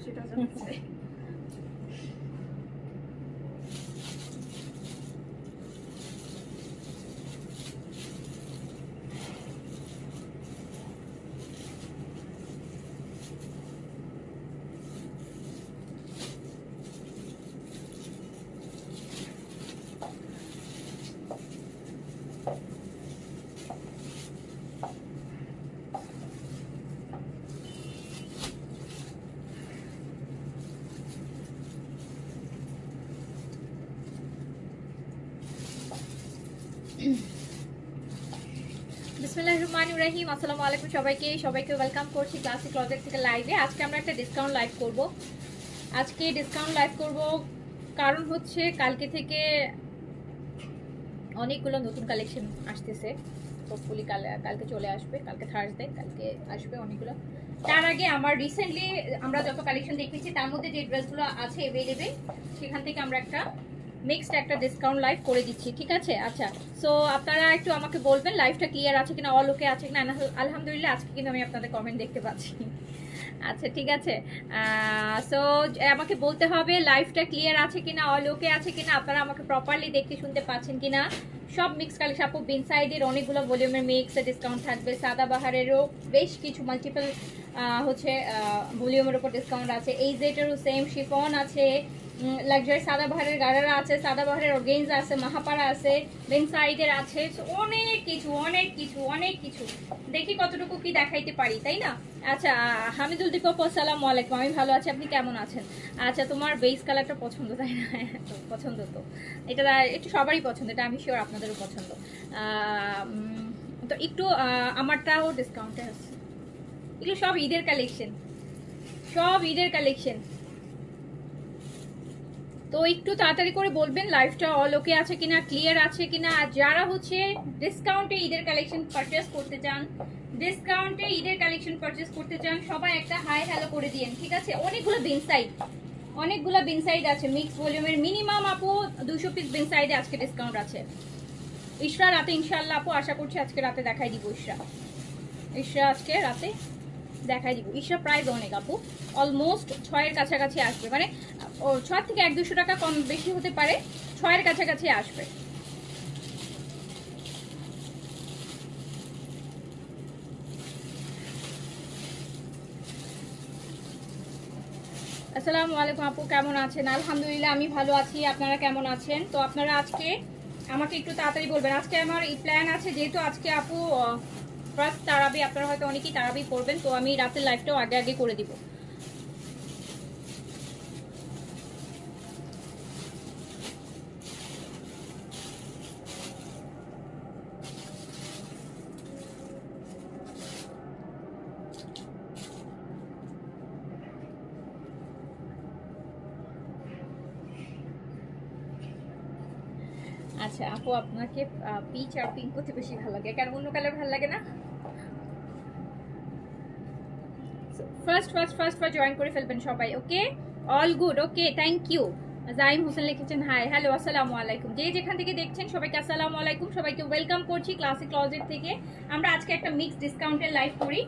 সেটা জানতে চাই। বিসমিল্লাহির রহমানির রহিম। আসসালামু আলাইকুম সবাইকে ওয়েলকাম করছি ক্লাসিক ক্লজেট থেকে লাইভে। আজকে আমরা একটা ডিসকাউন্ট লাইভ করব। কারণ হচ্ছে কালকে থেকে অনেকগুলো নতুন কালেকশন আসতেছে। হোপফুলি কালকে চলে আসবে, কালকে থার্সডে, কালকে আসবে অনেকগুলো। তার আগে আমার রিসেন্টলি আমরা যত কালেকশন দেখেছি তার মধ্যে যে ড্রেসগুলো আছে অ্যাভেলেবেল সেখান থেকে আমরা একটা মিক্সড একটা ডিসকাউন্ট লাইভ করে দিচ্ছি, ঠিক আছে? আচ্ছা, সো আপনারা একটু আমাকে বলবেন লাইভটা ক্লিয়ার আছে কিনা, অল ওকে আছে কিনা। আলহামদুলিল্লাহ আজকে কিন্তু আমি আপনাদের কমেন্ট দেখতে পাচ্ছি। আচ্ছা, ঠিক আছে। সো আমাকে বলতে হবে লাইভটা ক্লিয়ার আছে কিনা, অল ওকে আছে কিনা, আপনারা আমাকে প্রপারলি দেখতে শুনতে পাচ্ছেন কিনা। সব মিক্স কালেকশন আপু, বিনসাইডের অনেকগুলো ভলিউমের মিক্স ডিসকাউন্ট থাকবে। সাদাবাহারেরও বেশ কিছু মাল্টিপল হচ্ছে ভলিউমের উপর ডিসকাউন্ট আছে। এই জেটেরও সেম, শিফন আছে, লাক্সারি সাদাবাহারের গারারা আছে, সাদাবাহারের অর্গেন্জা আছে, মাহাপাড়া আছে, বিনসাইডের আছে, অনেক কিছু দেখি কতটুকু কি দেখাইতে পারি, তাই না? আচ্ছা, হামিদুল দীপক আসসালামু আলাইকুম, আমি ভালো আছি, আপনি কেমন আছেন? আচ্ছা, তোমার বেস কালারটা পছন্দ, তাই না? পছন্দ তো, এটা একটু সবারই পছন্দ, এটা আমি শিওর আপনাদেরও পছন্দ। তো একটু আমারটাও ডিসকাউন্টে আছে। এগুলো সব ঈদের কালেকশন। তো একটু তাড়াতাড়ি করে বলবেন লাইভটা অল ওকে আছে কিনা, ক্লিয়ার আছে কিনা। আর যারা হচ্ছে ডিসকাউন্টে ঈদের কালেকশন পারচেস করতে চান সবাই একটা হাই হ্যালো করে দিয়েন, ঠিক আছে? অনেকগুলো বিনসাইড আছে মিক্স ভলিউমের, মিনিমাম আপু 200 পিস বিনসাইডে আজকে ডিসকাউন্ট আছে। ইশরা রাতে ইনশাআল্লাহ আপু, আশা করছি আজকে রাতে দেখাই দিব। ইশরা আজকে রাতে দেখাই দিব। ইশরা প্রাইস অনেক আপু, অলমোস্ট 6-এর কাছাকাছি আসবে, মানে 6 থেকে 1-200 টাকা কম বেশি হতে পারে, 6-এর কাছাকাছি আসবে। আসসালামু আলাইকুম আপু, কেমন আছেন? আলহামদুলিল্লাহ আমি ভালো আছি, আপনারা কেমন আছেন? তো আপনারা আজকে আমাকে একটু তাড়াতাড়ি বলবেন। আজকে আমার এই প্ল্যান আছে, যেহেতু আজকে আপু ফার্স্ট তারাবি, আপনারা হয়তো অনেকেই তারাবি পড়বেন, তো আমি রাতের লাইভটাও আগে করে দিব। আচ্ছা আপু, আপনাকে পিচ আর পিঙ্ক করতে বেশি ভালো লাগে, কেন অন্য কালার ভালো লাগে না? ফার্স্ট জয়েন করে ফেলবেন সবাই, okay? All good, okay, thank you. Zaim Hossain লিখেছেন হাই, হ্যালো, আসসালামু আলাইকুম। যেখান থেকে দেখছেন সবাইকে আসসালামু আলাইকুম, সবাইকে ওয়েলকাম করছি ক্লাসিক ক্লজেট থেকে। আমরা আজকে একটা মিক্সড ডিসকাউন্টের লাইভ করি,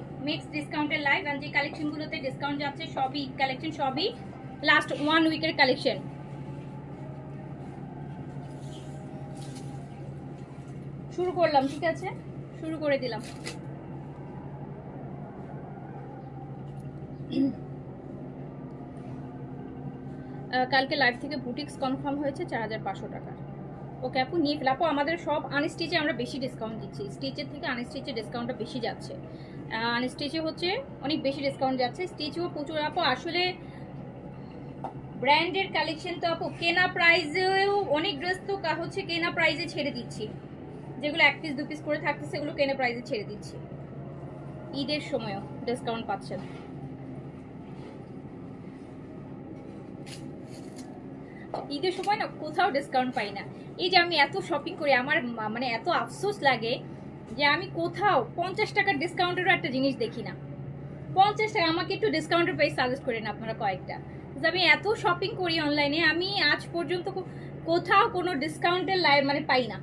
আর যে কালেকশনগুলোতে ডিসকাউন্ট যাচ্ছে সবই কালেকশন, সবই লাস্ট 1 উইকের কালেকশন। শুরু করলাম, ঠিক আছে, শুরু করে দিলাম। কালকে লাইভ থেকে বুটিক্স কনফার্ম হয়েছে 4500 টাকা। ওকে আপু, নিয়ে ফেল। আপু আমাদের সব আনস্টিচে আমরা বেশি ডিসকাউন্ট দিচ্ছি, স্টিচের থেকে আনস্টিচে ডিসকাউন্টটা বেশি যাচ্ছে। আনস্টিচে হচ্ছে অনেক বেশি ডিসকাউন্ট যাচ্ছে, স্টিচেও প্রচুর। আপু আসলে ব্র্যান্ডের কালেকশন তো আপু কেনা প্রাইসেও অনেক ড্রেস তো হচ্ছে কেনা প্রাইসে ছেড়ে দিচ্ছি, যেগুলো 1 পিস 2 পিস করে থাকতেছে সেগুলো কেনা প্রাইসে ছেড়ে দিচ্ছি। ঈদের সময়ও ডিসকাউন্ট পাচ্ছেন। ঈদের সময় না কোথাও ডিসকাউন্ট পাই না। এই যে আমি এত শপিং করি, আমার মানে এত আফসোস লাগে যে আমি কোথাও 50 টাকার ডিসকাউন্টেরও একটা জিনিস দেখি না। 50 টাকা, আমাকে একটু ডিসকাউন্টের প্রাইস সাজেস্ট করেন আপনারা কয়েকটা। আমি এত শপিং করি অনলাইনে, আমি আজ পর্যন্ত কোথাও কোনো ডিসকাউন্টের লাইভ মানে পাই না,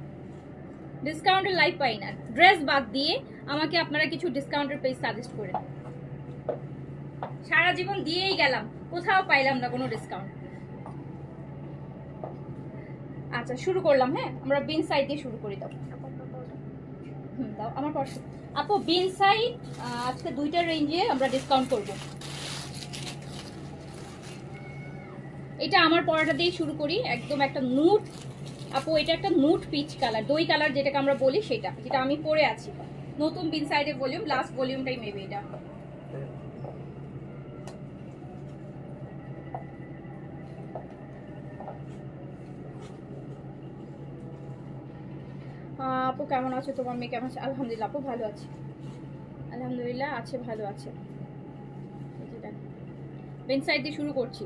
ড্রেস বাদ দিয়ে আমাকে আপনারা কিছু ডিসকাউন্টের প্রাইস সাজেস্ট করেন। সারা জীবন দিয়েই গেলাম, কোথাও পাইলাম না কোনো ডিসকাউন্ট। আচ্ছা শুরু করলাম, হ্যাঁ আমরা বিন সাইড দিয়ে শুরু করি। দাও দাও আমার পার্সে। আপু বিন সাইড আজকে দুইটা রেঞ্জে আমরা ডিসকাউন্ট করব। এটা আমার পরাটা দিয়ে শুরু করি, একদম একটা নুট। আপু এটা একটা নুট পিচ কালার, দই কালার যেটাকে আমরা বলি, সেটা যেটা আমি পরে আছি। নতুন বিন সাইডের ভলিউম, লাস্ট ভলিউমটাই মেবি এটা। আপু কেমন আছো? তোমার মেয়ে কেমন আছে? আলহামদুলিল্লাহ আপু ভালো আছে, আলহামদুলিল্লাহ আছে, ভালো আছে। বেন সাইড দিয়ে শুরু করছি।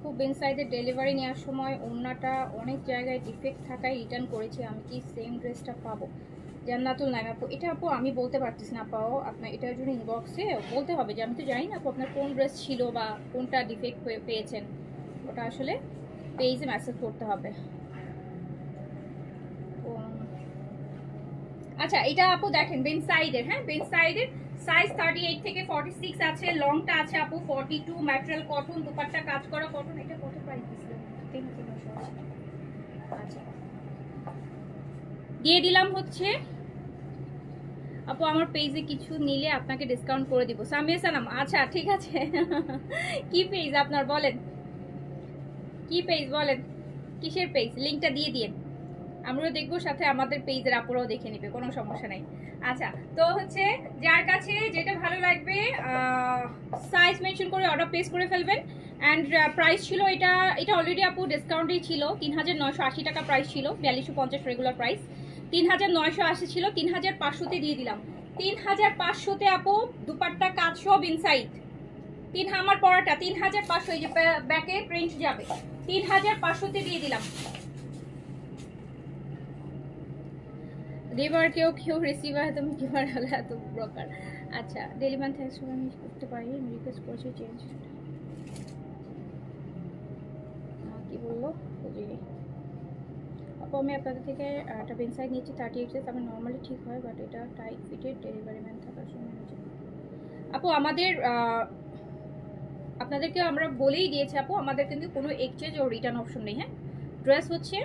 খুব বেন সাইডের ডেলিভারি নেওয়ার সময় ওড়নাটা অনেক জায়গায় ডিফেক্ট থাকায় রিটার্ন করেছি, আমি কি সেম ড্রেসটা পাবো? জান্নাতুল নাইম আপু, এটা আপু আমি বলতে পারতেছি না পাও, আপনার এটার জন্য ইনবক্সে বলতে হবে যে আমি তো জানি না আপু আপনার কোন ড্রেস ছিল বা কোনটা ডিফেক্ট পেয়েছেন, ওটা আসলে পেজে মেসেজ করতে হবে। আচ্ছা এটা আপু দেখেন বেন সাইডের, হ্যাঁ বেন সাইডের সাইজ 38 থেকে 46 আছে, লংটা আছে আপু 42, ম্যাটেরিয়াল কটন, দুপাট্টা কাজ করা কটন। এটা কত প্রাইস দিছিলেন? 3900। আচ্ছা দিয়ে দিলাম হচ্ছে আপু আমার পেজে কিছু নিলে আপনাকে ডিসকাউন্ট করে দিব। সামিয়া সালাম, আচ্ছা ঠিক আছে। কি পেজ আপনার বলেন, কি পেজ বলেন, কিসের পেজ? লিংকটা দিয়ে দিন, আমরাও দেখবো, সাথে আমাদের পেজের আপুরাও দেখে নিবে, কোনো সমস্যা নাই। আচ্ছা তো হচ্ছে যার কাছে যেটা ভালো লাগবে সাইজ মেনশন করে অর্ডার প্লেস করে ফেলবেন। অ্যান্ড প্রাইস ছিল এটা, এটা অলরেডি আপু ডিসকাউন্টেই ছিল, 3980 টাকা প্রাইস ছিল, 4250 রেগুলার প্রাইস, 3980 ছিল, 3500-তে দিয়ে দিলাম। 3500-তে আপু দুপাট্টা কাজ সব ইনসাইড, আমার পরাটা 3500, এই যে ব্যাকে প্রিন্ট যাবে, 3500-তে দিয়ে দিলাম। দেবার কেউ কেউ রিসিভার, তুমি কিবার হলে এত ব্রোকার। আচ্ছা ডেলিভারি থ্যাঙ্কস আমি করতে পারি, রিকোয়েস্ট করছি চেঞ্জ। কি বললো বুঝিনি আপু, আমি আপনাদের থেকে একটা বেন সাইড নিচ্ছি 38 সাইজ, আমি নর্মালি ঠিক হয় বাট এটা টাইট ফিটেড, ডেলিভারি ম্যান থাকার সময় হচ্ছে। আপু আমাদের আপনাদেরকে আমরা বলেই দিয়েছি আপু, আমাদের কিন্তু কোনো এক্সচেঞ্জ ও রিটার্ন অপশন নেই। হ্যাঁ ড্রেস হচ্ছে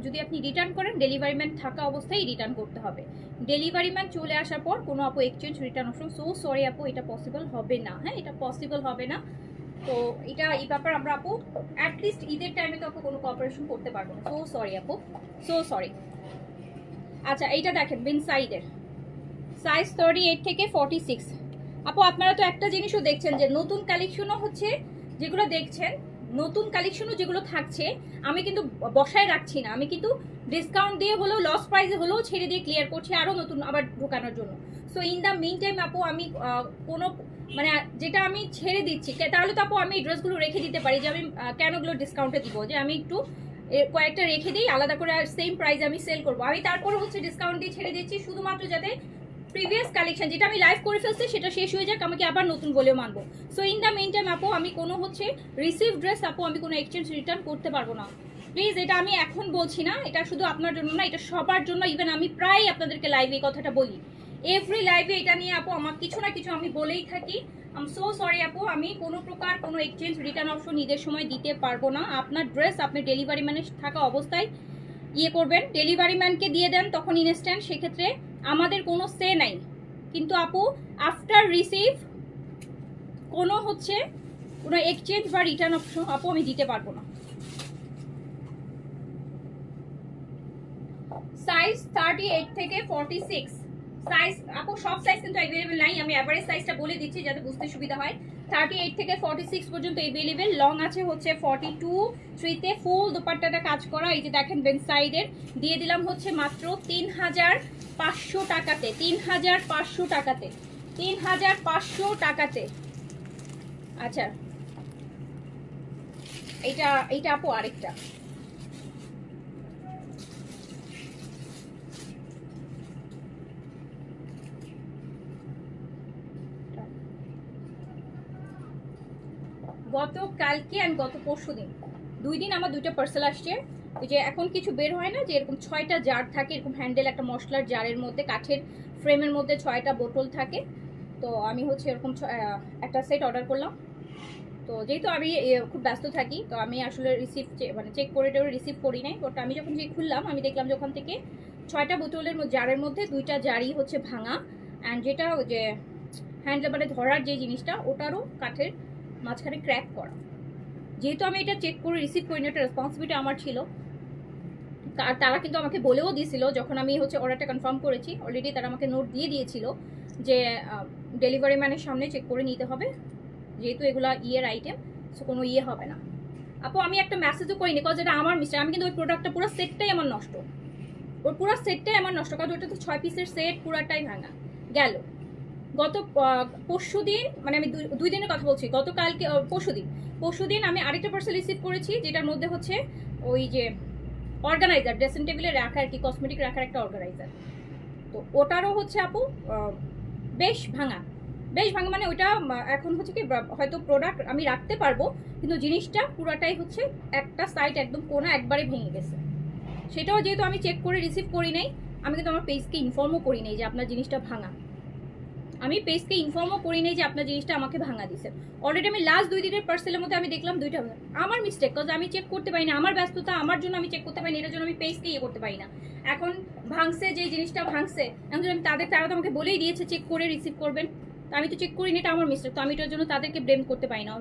যদি আপনি রিটার্ন করেন ডেলিভারি ম্যান থাকা অবস্থায় রিটার্ন করতে হবে, ডেলিভারি ম্যান চলে আসার পর কোনো আপু exchange return option, so sorry আপু এটা পসিবল হবে না। হ্যাঁ এটা পসিবল হবে না, তো এটা এই ব্যাপার আমরা আপু অ্যাটলিস্ট ঈদের টাইমে তো আপু কোনো কপারেশন করতে পারবো না, সো সরি আপু, সো সরি। আচ্ছা এইটা দেখেন বিন সাইডের সাইজ 38 থেকে 46। আপু আপনারা তো একটা জিনিসও দেখছেন যে নতুন কালেকশনও হচ্ছে, যেগুলো দেখছেন নতুন কালেকশনও যেগুলো থাকছে আমি কিন্তু বসায় রাখছি না, আমি কিন্তু ডিসকাউন্ট দিয়ে হলেও লস প্রাইসে হলেও ছেড়ে দিয়ে ক্লিয়ার করছি আরও নতুন আবার ঢোকানোর জন্য। So in the meantime আপু আমি কোনো মানে যেটা আমি ছেড়ে দিচ্ছি, তাহলে তো আপু আমি এই ড্রেসগুলো রেখে দিতে পারি, যে আমি কেন ওগুলো ডিসকাউন্টে দিব, যে আমি একটু কয়েকটা রেখে দিই আলাদা করে, সেম প্রাইসে আমি সেল করবো, আমি তারপরে হচ্ছে ডিসকাউন্ট দিয়ে ছেড়ে দিচ্ছি শুধুমাত্র যাতে প্রিভিয়াস কালেকশন যেটা আমি লাইভ করে ফেলছি সেটা শেষ হয়ে যাক, আমাকে আবার নতুন বলেও মানবো। So in the main time আপু আমি কোনো হচ্ছে রিসিভ ড্রেস আপু আমি কোনো এক্সচেঞ্জ রিটার্ন করতে পারবো না, প্লিজ। এটা আমি এখন বলছি না, এটা শুধু আপনার জন্য না, এটা সবার জন্য। ইভেন আমি প্রায় আপনাদেরকে লাইভে এই কথাটা বলি, এভরি লাইভে এটা নিয়ে আপু আমার কিছু না কিছু আমি বলেই থাকি। আম সো সরি আপু, আমি কোনো প্রকার কোনো এক্সচেঞ্জ রিটার্ন অপশন ঈদের সময় দিতে পারবো না। আপনার ড্রেস আপনি ডেলিভারি ম্যানের থাকা অবস্থায় করবেন, ডেলিভারি ম্যানকে দিয়ে দেন তখন ইনস্ট্যান্ট, সেক্ষেত্রে আমাদের কোনো সে নাই। কিন্তু আপু আফটার রিসিভ কোনো হচ্ছে কোনো এক্সচেঞ্জ বা রিটার্ন অপশন আপু আমি দিতে পারবো না। সাইজ 38 থেকে 46 সাইজ আপু, সব সাইজ কিন্তু অ্যাভেলেবেল নাই, আমি অ্যাভারেজ সাইজটা বলে দিচ্ছি যাতে বুঝতে সুবিধা হয়। 38 থেকে 46 পর্যন্ত অ্যাভেলেবেল, লং আছে হচ্ছে 42, 3তে ফুল দুপাট্টাটা কাজ করা, এই যে দেখেন বেন সাইডের, দিয়ে দিলাম হচ্ছে মাত্র 3500 টাকাতে, 3500 টাকাতে, 3500 টাকাতে। আচ্ছা এইটা আপু আরেকটা, গত কালকে আর গত পরশু দিন 2 দিন আমার 2টা পার্সেল আসছে। ওই যে এখন কিছু বের হয় না যে এরকম 6টা জার থাকে, এরকম হ্যান্ডেল একটা মশলার জারের মধ্যে, কাঠের ফ্রেমের মধ্যে 6টা বোতল থাকে, তো আমি হচ্ছে এরকম একটা সেট অর্ডার করলাম। তো যেহেতু আমি খুব ব্যস্ত থাকি, তো আমি আসলে মানে চেক করে রিসিভ করি নাই। বাট আমি যখন খুললাম, আমি দেখলাম যে ওখান থেকে 6টা বোতলের জারের মধ্যে 2টা জারই হচ্ছে ভাঙা, অ্যান্ড যেটা যে হ্যান্ড লেবারে ধরার যে জিনিসটা, ওটারও কাঠের মাঝখানে ক্র্যাক করা। যেহেতু আমি এটা চেক করে রিসিভ করিনি, এটা রেসপন্সিবিলিটি আমার ছিল। আর তারা কিন্তু আমাকে বলেও দিয়েছিল, যখন আমি হচ্ছে অর্ডারটা কনফার্ম করেছি, অলরেডি তারা আমাকে নোট দিয়ে দিয়েছিল যে ডেলিভারি ম্যানের সামনে চেক করে নিতে হবে, যেহেতু এগুলা ইয়ের আইটেম, সো কোনো ইয়ে হবে না। আপু আমি একটা মেসেজও করিনি, বিকজ এটা আমার মিস্টেক। আমি কিন্তু ওই প্রোডাক্টটা পুরো সেটটাই আমার নষ্ট, ওর পুরো সেটটাই আমার নষ্ট, কারণ ওটা তো 6 পিসের সেট, পুরাটাই ভাঙা গেল। গত পরশু দিন, মানে আমি 2 দিনের কথা বলছি, গতকালকে পরশু দিন আমি আরেকটা পার্সেল রিসিভ করেছি, যেটার মধ্যে হচ্ছে ওই যে অর্গানাইজার, ড্রেসিং টেবিলে রাখা আর কি, কসমেটিক রাখার একটা অর্গানাইজার। তো ওটারও হচ্ছে আপু বেশ ভাঙা মানে ওইটা এখন হচ্ছে কি, হয়তো প্রোডাক্ট আমি রাখতে পারবো, কিন্তু জিনিসটা পুরাটাই হচ্ছে একটা সাইড একদম কোনা একবারে ভেঙে গেছে। সেটাও যেহেতু আমি চেক করে রিসিভ করি নাই, আমি কিন্তু আমার পেজকে ইনফর্মও করি নাই যে আপনার জিনিসটা ভাঙা। আমি পেজকে ইনফর্মও করি নাই যে আপনার জিনিসটা আমাকে ভাঙা দিছে। অলরেডি আমি লাস্ট 2 দিনের পার্সেলের মধ্যে আমি দেখলাম 2টা আমার মিস্টেক, কজ আমি চেক করতে পারি না, আমার ব্যস্ততা, আমার জন্য আমি চেক করতে পারি না, এটার জন্য আমি পেজকে ইয়ে করতে পারি না। এখন ভাঙছে, যে জিনিসটা ভাঙছে, এখন আমি তারা তো আমাকে বলেই দিয়েছে চেক করে রিসিভ করবেন, তো আমি তো চেক করিনি, এটা আমার মিস্টেক, তো আমি এটার জন্য তাদেরকে ব্লেম করতে পারি না।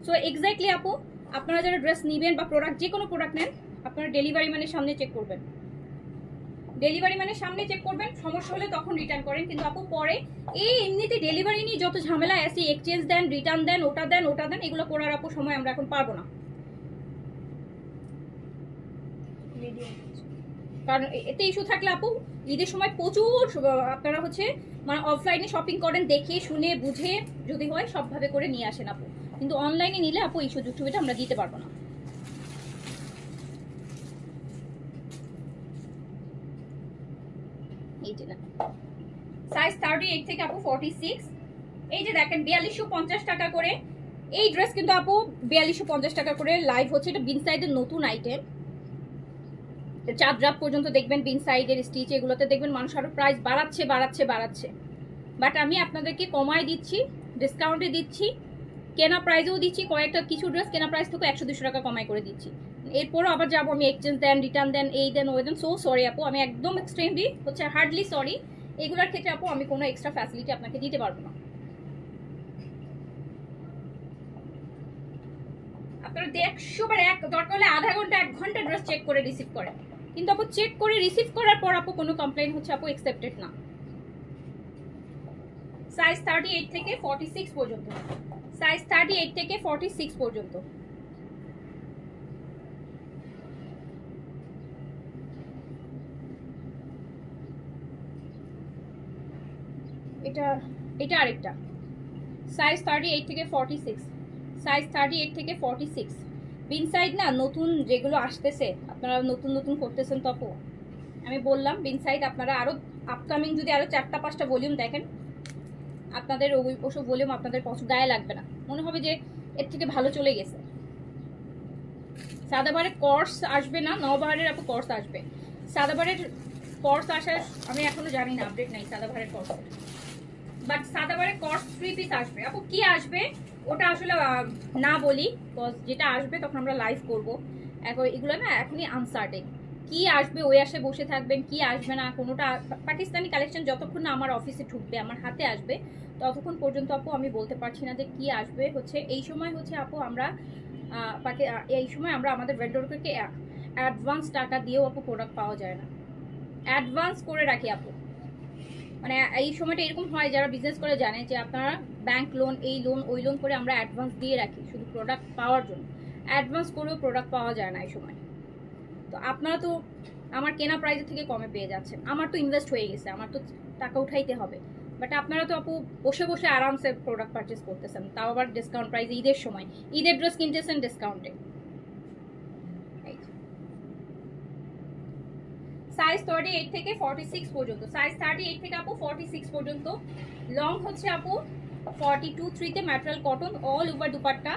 সো এক্স্যাক্টলি আপু, আপনারা যারা ড্রেস নেবেন বা প্রোডাক্ট, যে কোনো প্রোডাক্ট নেন, আপনারা ডেলিভারি ম্যানের সামনে চেক করবেন, ডেলিভারি ম্যানের সামনে চেক করবেন। সমস্যা হলে তখন রিটার্ন করেন, কিন্তু আপু পরে এই এমনিতে ডেলিভারি নিয়ে যত ঝামেলা আছে, এক্সচেঞ্জ দেন, রিটার্ন দেন, ওটা দেন, এগুলো করার আপু সময় আমরা এখন পারবো না। কারণ এতে ইস্যু থাকলে আপু, ঈদের সময় প্রচুর আপনারা হচ্ছে মানে অফলাইনে শপিং করেন, দেখে শুনে বুঝে যদি হয় সবভাবে করে নিয়ে আসেন আপু, কিন্তু অনলাইনে নিলে আপু এই সুযোগ সুবিধা আমরা দিতে পারবো না। এই যে না, সাইজ 38 থেকে আপু 46, এই যে দেখেন 4250 টাকা করে এই ড্রেস, কিন্তু আপু 4250 টাকা করে লাইভ হচ্ছে। এটা বিন সাইডের নতুন আইটেম, চাঁদরাপ পর্যন্ত দেখবেন বিন সাইডের স্টিচ, এগুলোতে দেখবেন মানুষ আরো প্রাইস বাড়াচ্ছে, বাট আমি আপনাদেরকে কমায় দিচ্ছি, ডিসকাউন্টে দিচ্ছি, কেনা প্রাইসেও দিচ্ছি, কয়েকটা কিছু ড্রেস কেনা প্রাইস থেকে 100-200 টাকা কমাই করে দিচ্ছি। এরপরও আবার যাবো আমি, এক্সচেঞ্জ দেন, রিটার্ন দেন, এই দেন, ওই দেন, সো সরি আপু, আমি একদম এক্সট্রিমলি হচ্ছে হার্ডলি সরি। এগুলোর ক্ষেত্রে আপু আমি কোনো এক্সট্রা ফ্যাসিলিটি আপনাকে দিতে পারবো না। আপনারা 100 বার দরকার হলে আধা ঘন্টা 1 ঘন্টা ড্রেস চেক করে রিসিভ করেন, কিন্তু আপু চেক করে রিসিভ করার পর আপু কোনো কমপ্লেইন হচ্ছে আপু অ্যাকসেপ্টেড না। সাইজ 38 থেকে 46 পর্যন্ত, সাইজ 38 থেকে 46 পর্যন্ত। এটা আরেকটা সাইজ 38 থেকে 46, সাইজ 38 থেকে 46। বিন সাইড না, নতুন যেগুলো আসতেছে, আপনারা নতুন করতেছেন, তো আপু আমি বললাম বিন সাইড আপনারা আরো আপকামিং যদি আরো 4টা-5টা ভলিউম দেখেন, আপনাদের ওসব ভলিউম আপনাদের পছন্দ গায়ে লাগবে না, মনে হবে যে এর থেকে ভালো চলে গেছে। সাদাবারের কোর্স আসবে না, নবাহারের আপু কোর্স আসবে। সাদাবারের কোর্স আসার আমি এখনো জানি না, আপডেট নাই সাদাবারের কোর্স, বাট সাদাবারের কোর্স 3 পিস আসবে আপু। কি আসবে ওটা আসলে না বলি, বিকজ যেটা আসবে তখন আমরা লাইভ করবো। এখন এগুলো না এখনই আনসার্টেন, কি আসবে ওই আসে বসে থাকবেন, কি আসবে না কোনোটা। পাকিস্তানি কালেকশন যতক্ষণ না আমার অফিসে ঢুকবে, আমার হাতে আসবে, ততক্ষণ পর্যন্ত আপু আমি বলতে পারছি না যে কি আসবে। হচ্ছে এই সময় হচ্ছে আপু আমরা এই সময় আমরা আমাদের ভেন্ডরকে অ্যাডভান্স টাকা দিয়েও আপু প্রোডাক্ট পাওয়া যায় না, অ্যাডভান্স করে রাখি আপু। মানে এই সময়টা এরকম হয়, যারা বিজনেস করে জানে যে আপনারা ব্যাংক লোন, এই লোন ওই লোন করে আমরা অ্যাডভান্স দিয়ে রাখি শুধু প্রোডাক্ট পাওয়ার জন্য, অ্যাডভান্স করেও প্রোডাক্ট পাওয়া যায় না এই সময়। তো আপনারা তো আমার কেনা প্রাইসের থেকে কমে পেয়ে যাচ্ছেন, আমার তো ইনভেস্ট হয়ে গেছে, আমার তো টাকা উঠাইতে হবে, বাট আপনারা তো আপু বসে বসে আরামসে প্রোডাক্ট পারচেস করতেছেন, তাও আবার ডিসকাউন্ট প্রাইসে, ঈদের সময় ঈদের ড্রেস কিনতেছেন ডিসকাউন্টে। সাইজ 38 থেকে 46 পর্যন্ত, সাইজ 38 থেকে আপু 46 পর্যন্ত। লং হচ্ছে আপু 42-3 material cotton, all over dupatta,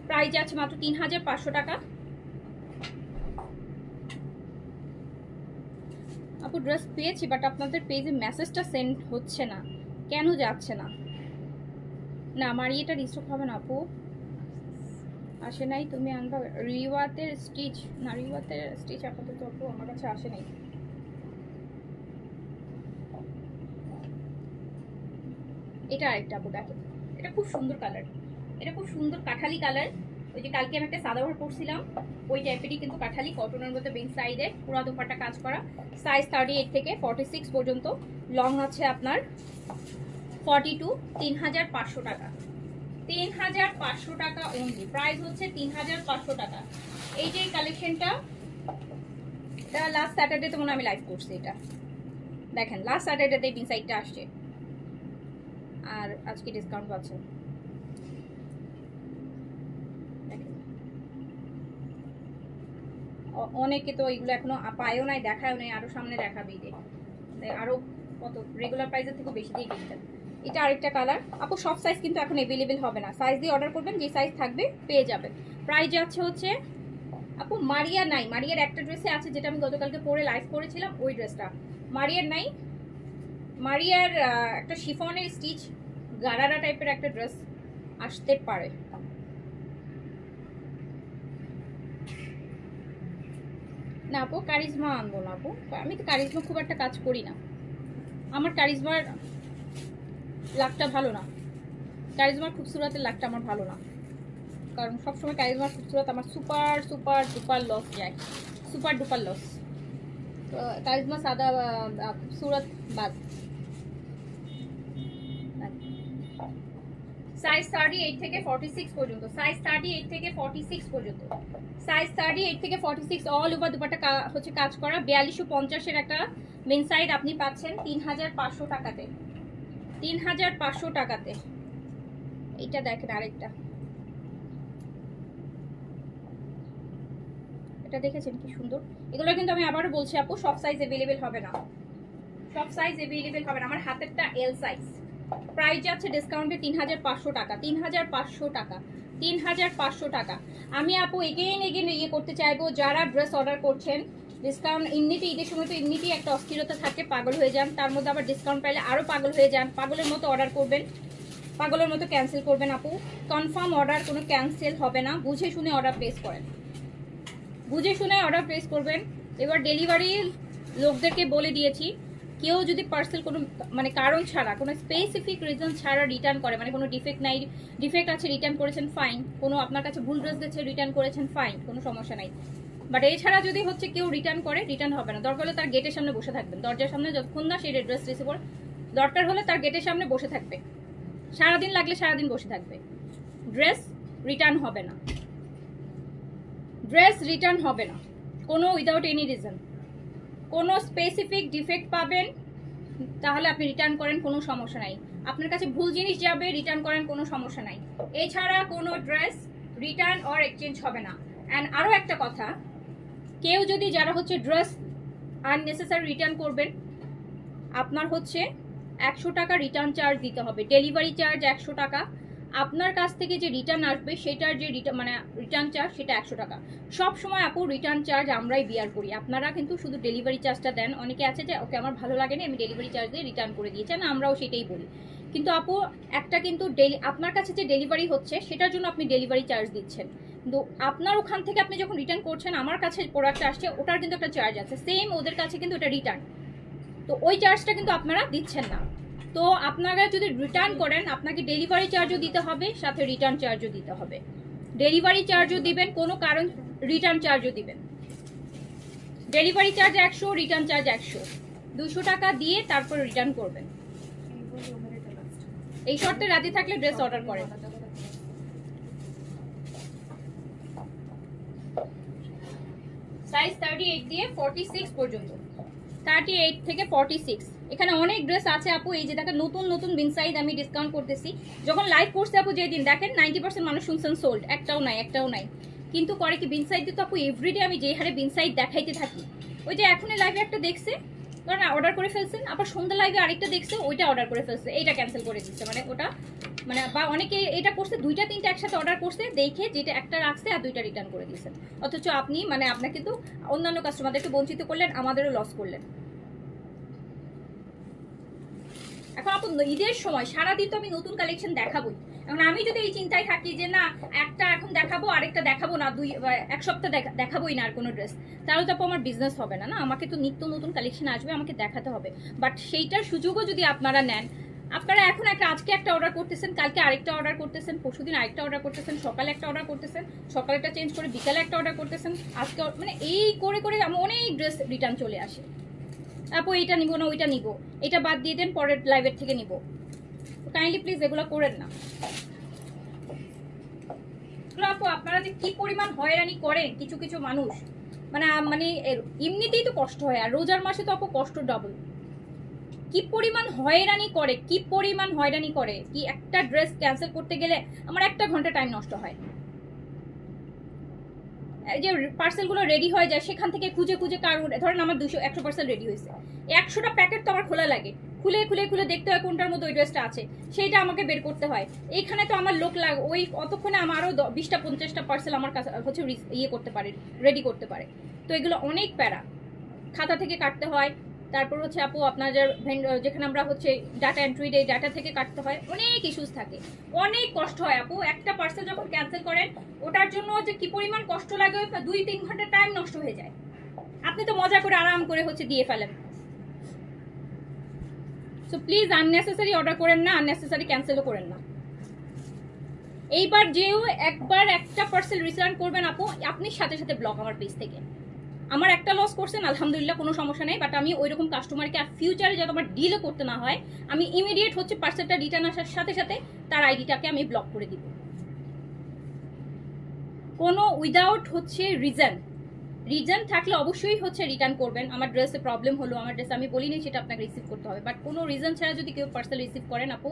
price আছে মাত্র 3500 টাকা। আপু ড্রেস পেয়েছি, বাট আপনাদের পেজে মেসেজটা সেন্ড হচ্ছে না, কেন যাচ্ছে না? না আমার এটা রিস্টক হবে না আপু, আসে নাই। তুমি আনবা রিওয়াতের স্টিচ, না রিওয়াতের স্টিচ আপাতত আপু আমার কাছে আসে নাই। এটা আরেকটা আপু দেখেন, এটা খুব সুন্দর কালার, এটা খুব সুন্দর কাঠালি কালার। ওই যে কালকে আমি একটা সাদা ওভার পরছিলাম ওই টাইপেরই, কিন্তু কাঠালি কটনের মধ্যে বিন সাইডে পুরা দোপাট্টা কাজ করা। সাইজ 38 থেকে 46 পর্যন্ত, লং আছে আপনার 42। 3500 টাকা, 3500 টাকা অনলি, প্রাইস হচ্ছে 3500 টাকা। এই যে কালেকশনটা, এটা লাস্ট স্যাটারডে তো মনে হয় আমি লাইভ করছি। এটা দেখেন লাস্ট স্যাটারডেতে বিন সাইডটা আসছে, আর আজকে ডিসকাউন্ট পাচ্ছে। অনেকে তো এইগুলো এখনো পায়ও নাই, দেখায়ও নাই, আরো সামনে দেখাবে যে আরো কত রেগুলার প্রাইসের থেকে বেশি দিয়ে কিনতেন। এটা আরেকটা কালার আপু, সব সাইজ কিন্তু এখন অ্যাভেলেবেল হবে না, সাইজ দিয়ে অর্ডার করবেন, যে সাইজ থাকবে পেয়ে যাবেন। প্রাইস যাচ্ছে হচ্ছে আপু, মারিয়া নাই, মারিয়ার একটা ড্রেসে আছে যেটা আমি গতকালকে পরে লাইভ করেছিলাম, ওই ড্রেসটা মারিয়ার নাই। মারিয়ার একটা শিফনের স্টিচ গারারা টাইপের একটা ড্রেস আসতে পারে। না আপু কারিজমা আনবো না আপু, আমি তো কারিজমা খুব একটা কাজ করি না, আমার কারিজমার লাকটা ভালো না, কারিজমার খুবসুরতের লাকটা আমার ভালো না, কারণ সবসময় কারিজমার খুবসুরত আমার সুপার সুপার ডুপার লস যায়, সুপার ডুপার লস। তো কারিজমা সাদা খুবসুরত বাদ। সাইজ 38 থেকে 46 পর্যন্ত, সাইজ 38 থেকে 46 পর্যন্ত, সাইজ 38 থেকে 46 অল ওভার দুপাট্টা হচ্ছে কাজ করা। 4250 এর একটা মেন সাইড আপনি পাচ্ছেন 3500 টাকাতে, 3500 টাকাতে। এইটা দেখেন আরেকটা, এটা দেখেছেন কি সুন্দর। এগুলো কিন্তু আমি আবারও বলছি আপু, সব সাইজ অ্যাভেলেবেল হবে না, সব সাইজ অ্যাভেলেবেল হবে না। আমার হাতেরটা এল সাইজ, প্রাইস যাচ্ছে ডিসকাউন্টে 3500 টাকা, 3500 টাকা, 3500 টাকা। আমি আপু এগেইন ইয়ে করতে চাইবো, যারা ড্রেস অর্ডার করছেন ডিসকাউন্ট এমনিতে ঈদের সময় তো এমনিতেই একটা অস্থিরতা থাকে, পাগল হয়ে যান, তার মধ্যে আবার ডিসকাউন্ট পাইলে আরও পাগল হয়ে যান, পাগলের মতো অর্ডার করবেন, পাগলের মতো ক্যান্সেল করবেন আপু। কনফার্ম অর্ডার কোনো ক্যান্সেল হবে না, বুঝে শুনে অর্ডার প্লেস করেন, বুঝে শুনে অর্ডার প্লেস করবেন। এবার ডেলিভারি লোকদেরকে বলে দিয়েছি, কেউ যদি পার্সেল কোনো মানে কারণ ছাড়া, কোনো স্পেসিফিক রিজন ছাড়া রিটার্ন করে, মানে কোনো ডিফেক্ট নাই, ডিফেক্ট আছে রিটার্ন করেছেন ফাইন, কোনো আপনার কাছে ভুল ড্রেস দিচ্ছে রিটার্ন করেছেন ফাইন, কোনো সমস্যা নাই। বাট এছাড়া যদি হচ্ছে কেউ রিটার্ন করে, রিটার্ন হবে না। দরকার হলে তার গেটের সামনে বসে থাকবেন, দরজার সামনে, যতক্ষণ না সেই ড্রেস রিসিভ করে, দরকার হলে তার গেটের সামনে বসে থাকবে, সারাদিন লাগলে সারাদিন বসে থাকবে, ড্রেস রিটার্ন হবে না, ড্রেস রিটার্ন হবে না কোনো উইদাউট এনি রিজন। কোনো স্পেসিফিক ডিফেক্ট পাবেন তাহলে আপনি রিটার্ন করেন, কোনো সমস্যা নাই। আপনার কাছে ভুল জিনিস যাবে, রিটার্ন করেন, কোনো সমস্যা নাই। এছাড়া কোনো ড্রেস রিটার্ন অর এক্সচেঞ্জ হবে না। অ্যান্ড আরও একটা কথা, কেউ যদি যারা হচ্ছে ড্রেস আননেসেসারি রিটার্ন করবেন, আপনার হচ্ছে 100 টাকা রিটার্ন চার্জ দিতে হবে, ডেলিভারি চার্জ 100 টাকা, আপনার কাছ থেকে যে রিটার্ন আসবে সেটার যে মানে রিটার্ন চার্জ সেটা 100 টাকা। সব সময় আপু রিটার্ন চার্জ আমরাই বিয়ার করি, আপনারা কিন্তু শুধু ডেলিভারি চার্জটা দেন। অনেকে আছে যে ওকে আমার ভালো লাগেনি আমি ডেলিভারি চার্জ দিয়ে রিটার্ন করে দিয়েছি, না আমরাও সেটাই বলি, কিন্তু আপু একটা কিন্তু আপনার কাছে যে ডেলিভারি হচ্ছে সেটার জন্য আপনি ডেলিভারি চার্জ দিচ্ছেন, কিন্তু আপনার ওখান থেকে আপনি যখন রিটার্ন করছেন, আমার কাছে প্রোডাক্ট আসছে, ওটার কিন্তু একটা চার্জ আছে, সেম ওদের কাছে কিন্তু এটা রিটার্ন, তো ওই চার্জটা কিন্তু আপনারা দিচ্ছেন না। তো আপনারা যদি রিটার্ন করেন, আপনাকে ডেলিভারি চার্জও দিতে হবে, সাথে রিটার্ন চার্জও দিতে হবে। ডেলিভারি চার্জও দিবেন, কোনো কারণ রিটার্ন চার্জও দিবেন। ডেলিভারি চার্জ 100, রিটার্ন চার্জ 100, 200 টাকা দিয়ে তারপর রিটার্ন করবেন। এই শর্তে রাজি থাকলে ড্রেস অর্ডার করেন। সাইজ 38 দিয়ে 46 পর্যন্ত, 38 থেকে 46 এখানে অনেক ড্রেস আছে আপু। এই যে দেখেন নতুন নতুন বিন সাইজ আমি ডিসকাউন্ট করতেছি, যখন লাইভ করছে আপু যেদিন দেখেন 90% মানুষ শুনছেন সোল্ড, একটাও নাই, একটাও নাই। কিন্তু করে কি বিন সাইড তো আপু এভরিডে আমি যে হারে বিন সাইড দেখাইতে থাকি, ওই যে এখন লাইভে একটা দেখছে ধরেন অর্ডার করে ফেলছেন, আবার সন্ধ্যা লাইভে আরেকটা দেখছে ওইটা অর্ডার করে ফেলছে, এইটা ক্যান্সেল করে দিচ্ছে, মানে ওটা মানে বা অনেকে এটা করছে দুইটা তিনটা একসাথে অর্ডার করছে, দেখে যেটা একটা রাখছে আর দুইটা রিটার্ন করে দিয়েছেন, অথচ আপনি মানে আপনার কিন্তু অন্যান্য কাস্টমারদেরকে বঞ্চিত করলেন, আমাদেরও লস করলেন। এখন আপু ঈদের সময় সারাদিন তো আমি নতুন কালেকশন দেখাবোই। এখন আমি যদি এই চিন্তায় থাকি যে না একটা এখন দেখাবো আরেকটা দেখাবো না, এক সপ্তাহ দেখাবোই না আর কোনো ড্রেস, তাহলে তো আপু আমার বিজনেস হবে না। না, আমাকে তো নিত্য নতুন কালেকশন আসবে, আমাকে দেখাতে হবে। বাট সেইটার সুযোগও যদি আপনারা নেন, আপনারা এখন আজকে একটা অর্ডার করতেছেন, কালকে আরেকটা অর্ডার করতেছেন, পরশুদিন আরেকটা অর্ডার করতেছেন, সকালে একটা অর্ডার করতেছেন, সকালেটা চেঞ্জ করে বিকালে একটা অর্ডার করতেছেন, আজকে মানে এই করে করে আমি অনেক ড্রেস রিটার্ন চলে আসে। আপু এইটা নিবো না ওইটা নিবো, এটা বাদ দিয়ে দেন, পরের লাইভের থেকে নিবো। কাইন্ডলি প্লিজ এগুলো করেন না। আপু আপনারা যে কি পরিমাণ হয়রানি করেন কিছু কিছু মানুষ, মানে মানে এমনিতেই তো কষ্ট হয়, আর রোজার মাসে তো আপু কষ্ট ডাবল। কি পরিমাণ হয়রানি করে, কি পরিমাণ হয়রানি করে, কি একটা ড্রেস ক্যান্সেল করতে গেলে আমার 1 ঘন্টা টাইম নষ্ট হয়। এই যে পার্সেলগুলো রেডি হয়ে যায়, সেখান থেকে খুঁজে খুঁজে ধরেন আমার 100 পার্সেল রেডি হয়েছে, 100টা প্যাকেট তো আমার খোলা লাগে, খুলে খুলে খুলে দেখতে হয় কোনটার মধ্যে ওই ড্রেসটা আছে, সেইটা আমাকে বের করতে হয়। এইখানে তো আমার লোক লাগে, ওই অতক্ষণে আমার আরও 20টা 50টা পার্সেল আমার কাছে হচ্ছে ইয়ে করতে পারে, রেডি করতে পারে। তো এগুলো অনেক প্যারা, খাতা থেকে কাটতে হয়, তারপর হচ্ছে আপু আপনার যেখানে আমরা হচ্ছে ডাটা এন্ট্রি দেই, ডাটা থেকে কাটতে হয়, অনেক ইস্যুস থাকে, অনেক কষ্ট হয় আপু। একটা পার্সেল যখন ক্যান্সেল করেন ওটার জন্য যে কি পরিমাণ কষ্ট লাগে, 2-3 ঘন্টা টাইম নষ্ট হয়ে যায়। আপনি তো মজা করে আরাম করে হচ্ছে দিয়ে ফেলেন। সো প্লিজ আননেসেসারি অর্ডার করেন না, আননেসেসারি ক্যান্সেলও করেন না। এইবার যেও একবার একটা পার্সেল রিটার্ন করবেন আপু, আপনি সাথে সাথে ব্লক আমার পেজ থেকে। আমার একটা লস করছেন, আলহামদুলিল্লাহ, কোনো সমস্যা নেই, বাট আমি ওইরকম কাস্টমারকে আর ফিউচারে যাতে আমার ডিলও করতে না হয়, আমি ইমিডিয়েট হচ্ছে পার্সেলটা রিটার্ন আসার সাথে সাথে তার আইডিটাকে আমি ব্লক করে দিব। কোনো উইদাউট হচ্ছে রিজন থাকলে অবশ্যই হচ্ছে রিটার্ন করবেন। আমার ড্রেসে প্রবলেম হলো, আমার ড্রেস আমি বলিনি সেটা আপনাকে রিসিভ করতে হবে, বাট কোনো রিজন ছাড়া যদি কেউ পার্সেল রিসিভ করেন আপু,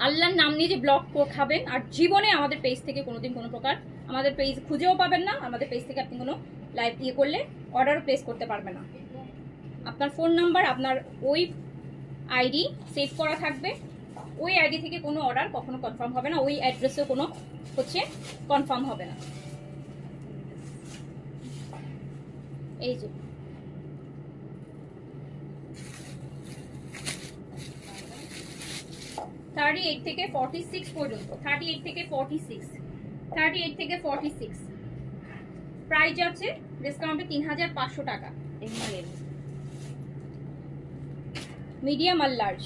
আল্লাহর নাম নিয়ে যে ব্লক খাবেন। আর জীবনে আমাদের পেজ থেকে কোনোদিন কোনো প্রকার আমাদের পেজ খুঁজেও পাবেন না, আমাদের পেজ থেকে আপনি কোনো লাইভ ইয়ে করলে অর্ডারও প্লেস করতে পারবেন না। আপনার ফোন নাম্বার, আপনার ওই আইডি সেভ করা থাকবে, ওই আইডি থেকে কোনো অর্ডার কখনো কনফার্ম হবে না, ওই অ্যাড্রেসেও কোনো হচ্ছে কনফার্ম হবে না। এই যে থার্টি থেকে 46 পর্যন্ত, 38 থেকে 46 প্রাইস আছে ডিসকাউন্টে 3500 টাকা, মিডিয়াম আর লার্জ।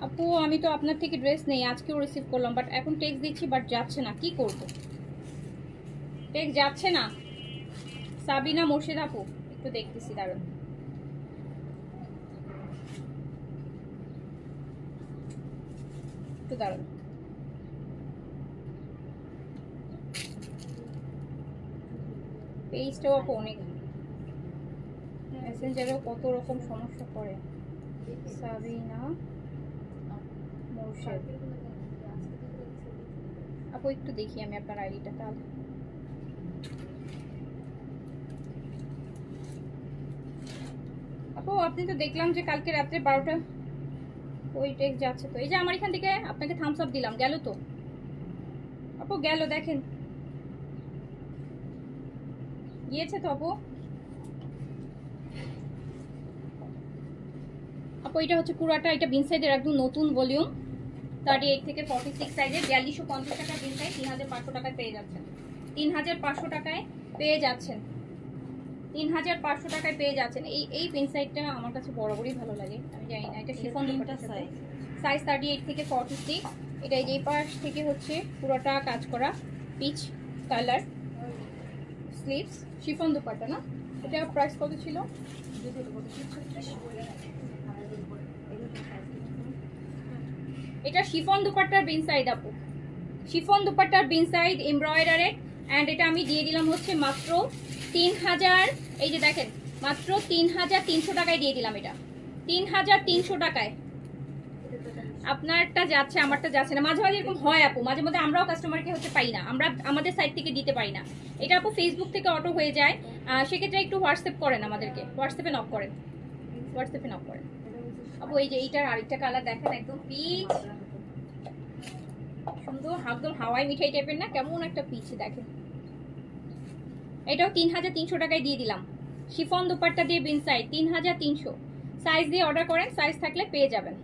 আপু আমি তো আপনার থেকে ড্রেস নেই, আজকেও রিসিভ করলাম, বাট এখন টেক্সট দিচ্ছি বাট যাচ্ছে না, কি করব? টেক্সট যাচ্ছে না। সাবিনা মোর্শেদ আপু, একটু দেখতেছি, দাঁড়ান। একটু দাঁড়ান। পেজটাও আপু অনেক, মেসেঞ্জারেও কত রকম সমস্যা করে। সাবিনা মোর্শেদ আপু, একটু দেখি আমি আপনার আইডিটা তাহলে। আপু আপনি তো দেখলাম যে কালকে রাত্রে 12টা ওই টেক্সট যাচ্ছে, তো এই যে আমার এখান থেকে আপনাকে থামস আপ দিলাম, গেল তো আপু, গেল, দেখেন গিয়েছে তো আপু। আপু এটা হচ্ছে পুরাটা, এটা বিন সাইজের একদম নতুন ভলিউম, 38 থেকে 46 সাইজের, 4250 টাকা বিন সাইজ, 3500 টাকায় পেয়ে যাচ্ছেন, 3500 টাকায় পেয়ে যাচ্ছেন, 3500 টাকায় পেয়ে যাচ্ছেন। এই পিন সাইডটা আমার কাছে বরাবরই ভালো লাগে, আমি জানি না, এটা শিফন সাইজ 38 থেকে 46। এটা এই পাশ থেকে হচ্ছে পুরোটা কাজ করা peach colour, sleeves, chiffon dupatta না। এটা প্রাইস কত ছিল? এটা শিফন দুপাট্টার বিন সাইড আপু, শিফন দুপাট্টার বিন সাইড এমব্রয়ডারের, অ্যান্ড এটা আমি দিয়ে দিলাম হচ্ছে মাত্র 3000, এই যে দেখেন মাত্র 3300 টাকায় দিয়ে দিলাম, এটা 3300 টাকায়। আপনারটা যাচ্ছে, আমারটা যাচ্ছে না, মাঝে মাঝে এরকম হয় আপু, মাঝে মধ্যে আমরাও কাস্টমারকে হচ্ছে পাই না, আমরা আমাদের সাইড থেকে দিতে পারি না, এটা আপু ফেসবুক থেকে অটো হয়ে যায়, সেক্ষেত্রে একটু হোয়াটসঅ্যাপ করেন আমাদেরকে, হোয়াটসঅ্যাপে নক করেন, হোয়াটসঅ্যাপে নক করেন আপু। এই যে এইটার আরেকটা কালার দেখেন, একদম পিচ সুন্দর, একদম হাওয়াই মিঠাই টাইপের না, কেমন একটা পিচ দেখেন। এটাও 3300 টাকায় দিয়ে দিলাম, শিফন দুপাট্টা দিয়ে বিন সাইড 3300, সাইজ দিয়ে অর্ডার করেন, সাইজ থাকলে পেয়ে যাবেন।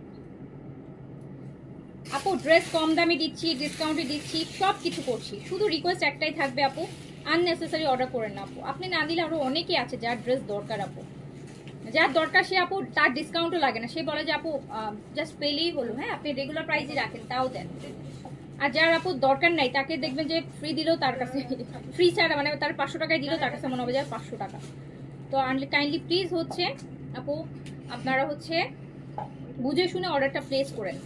আপু ড্রেস কম দামে দিচ্ছি, ডিসকাউন্টে দিচ্ছি, সব কিছু করছি, শুধু রিকোয়েস্ট একটাই থাকবে আপু, আননেসেসারি অর্ডার করেন না আপু। আপনি না দিলে আরও অনেকেই আছে যার ড্রেস দরকার আপু, যার দরকার সে আপু তার ডিসকাউন্টও লাগে না, সে বলে যে আপু জাস্ট পেলেই হলো, হ্যাঁ আপনি রেগুলার প্রাইসই রাখেন তাও দেন। আর যার আপু দরকার নাই তাকে দেখবেন যে ফ্রি দিলেও তার কাছে, ফ্রি ছাড়া মানে তার 500 টাকায় দিলেও তার কাছে মনে হবে যে 500 টাকা। তো কাইন্ডলি প্লিজ হচ্ছে আপু আপনারা হচ্ছে বুঝে শুনে অর্ডারটা প্লেস করেন,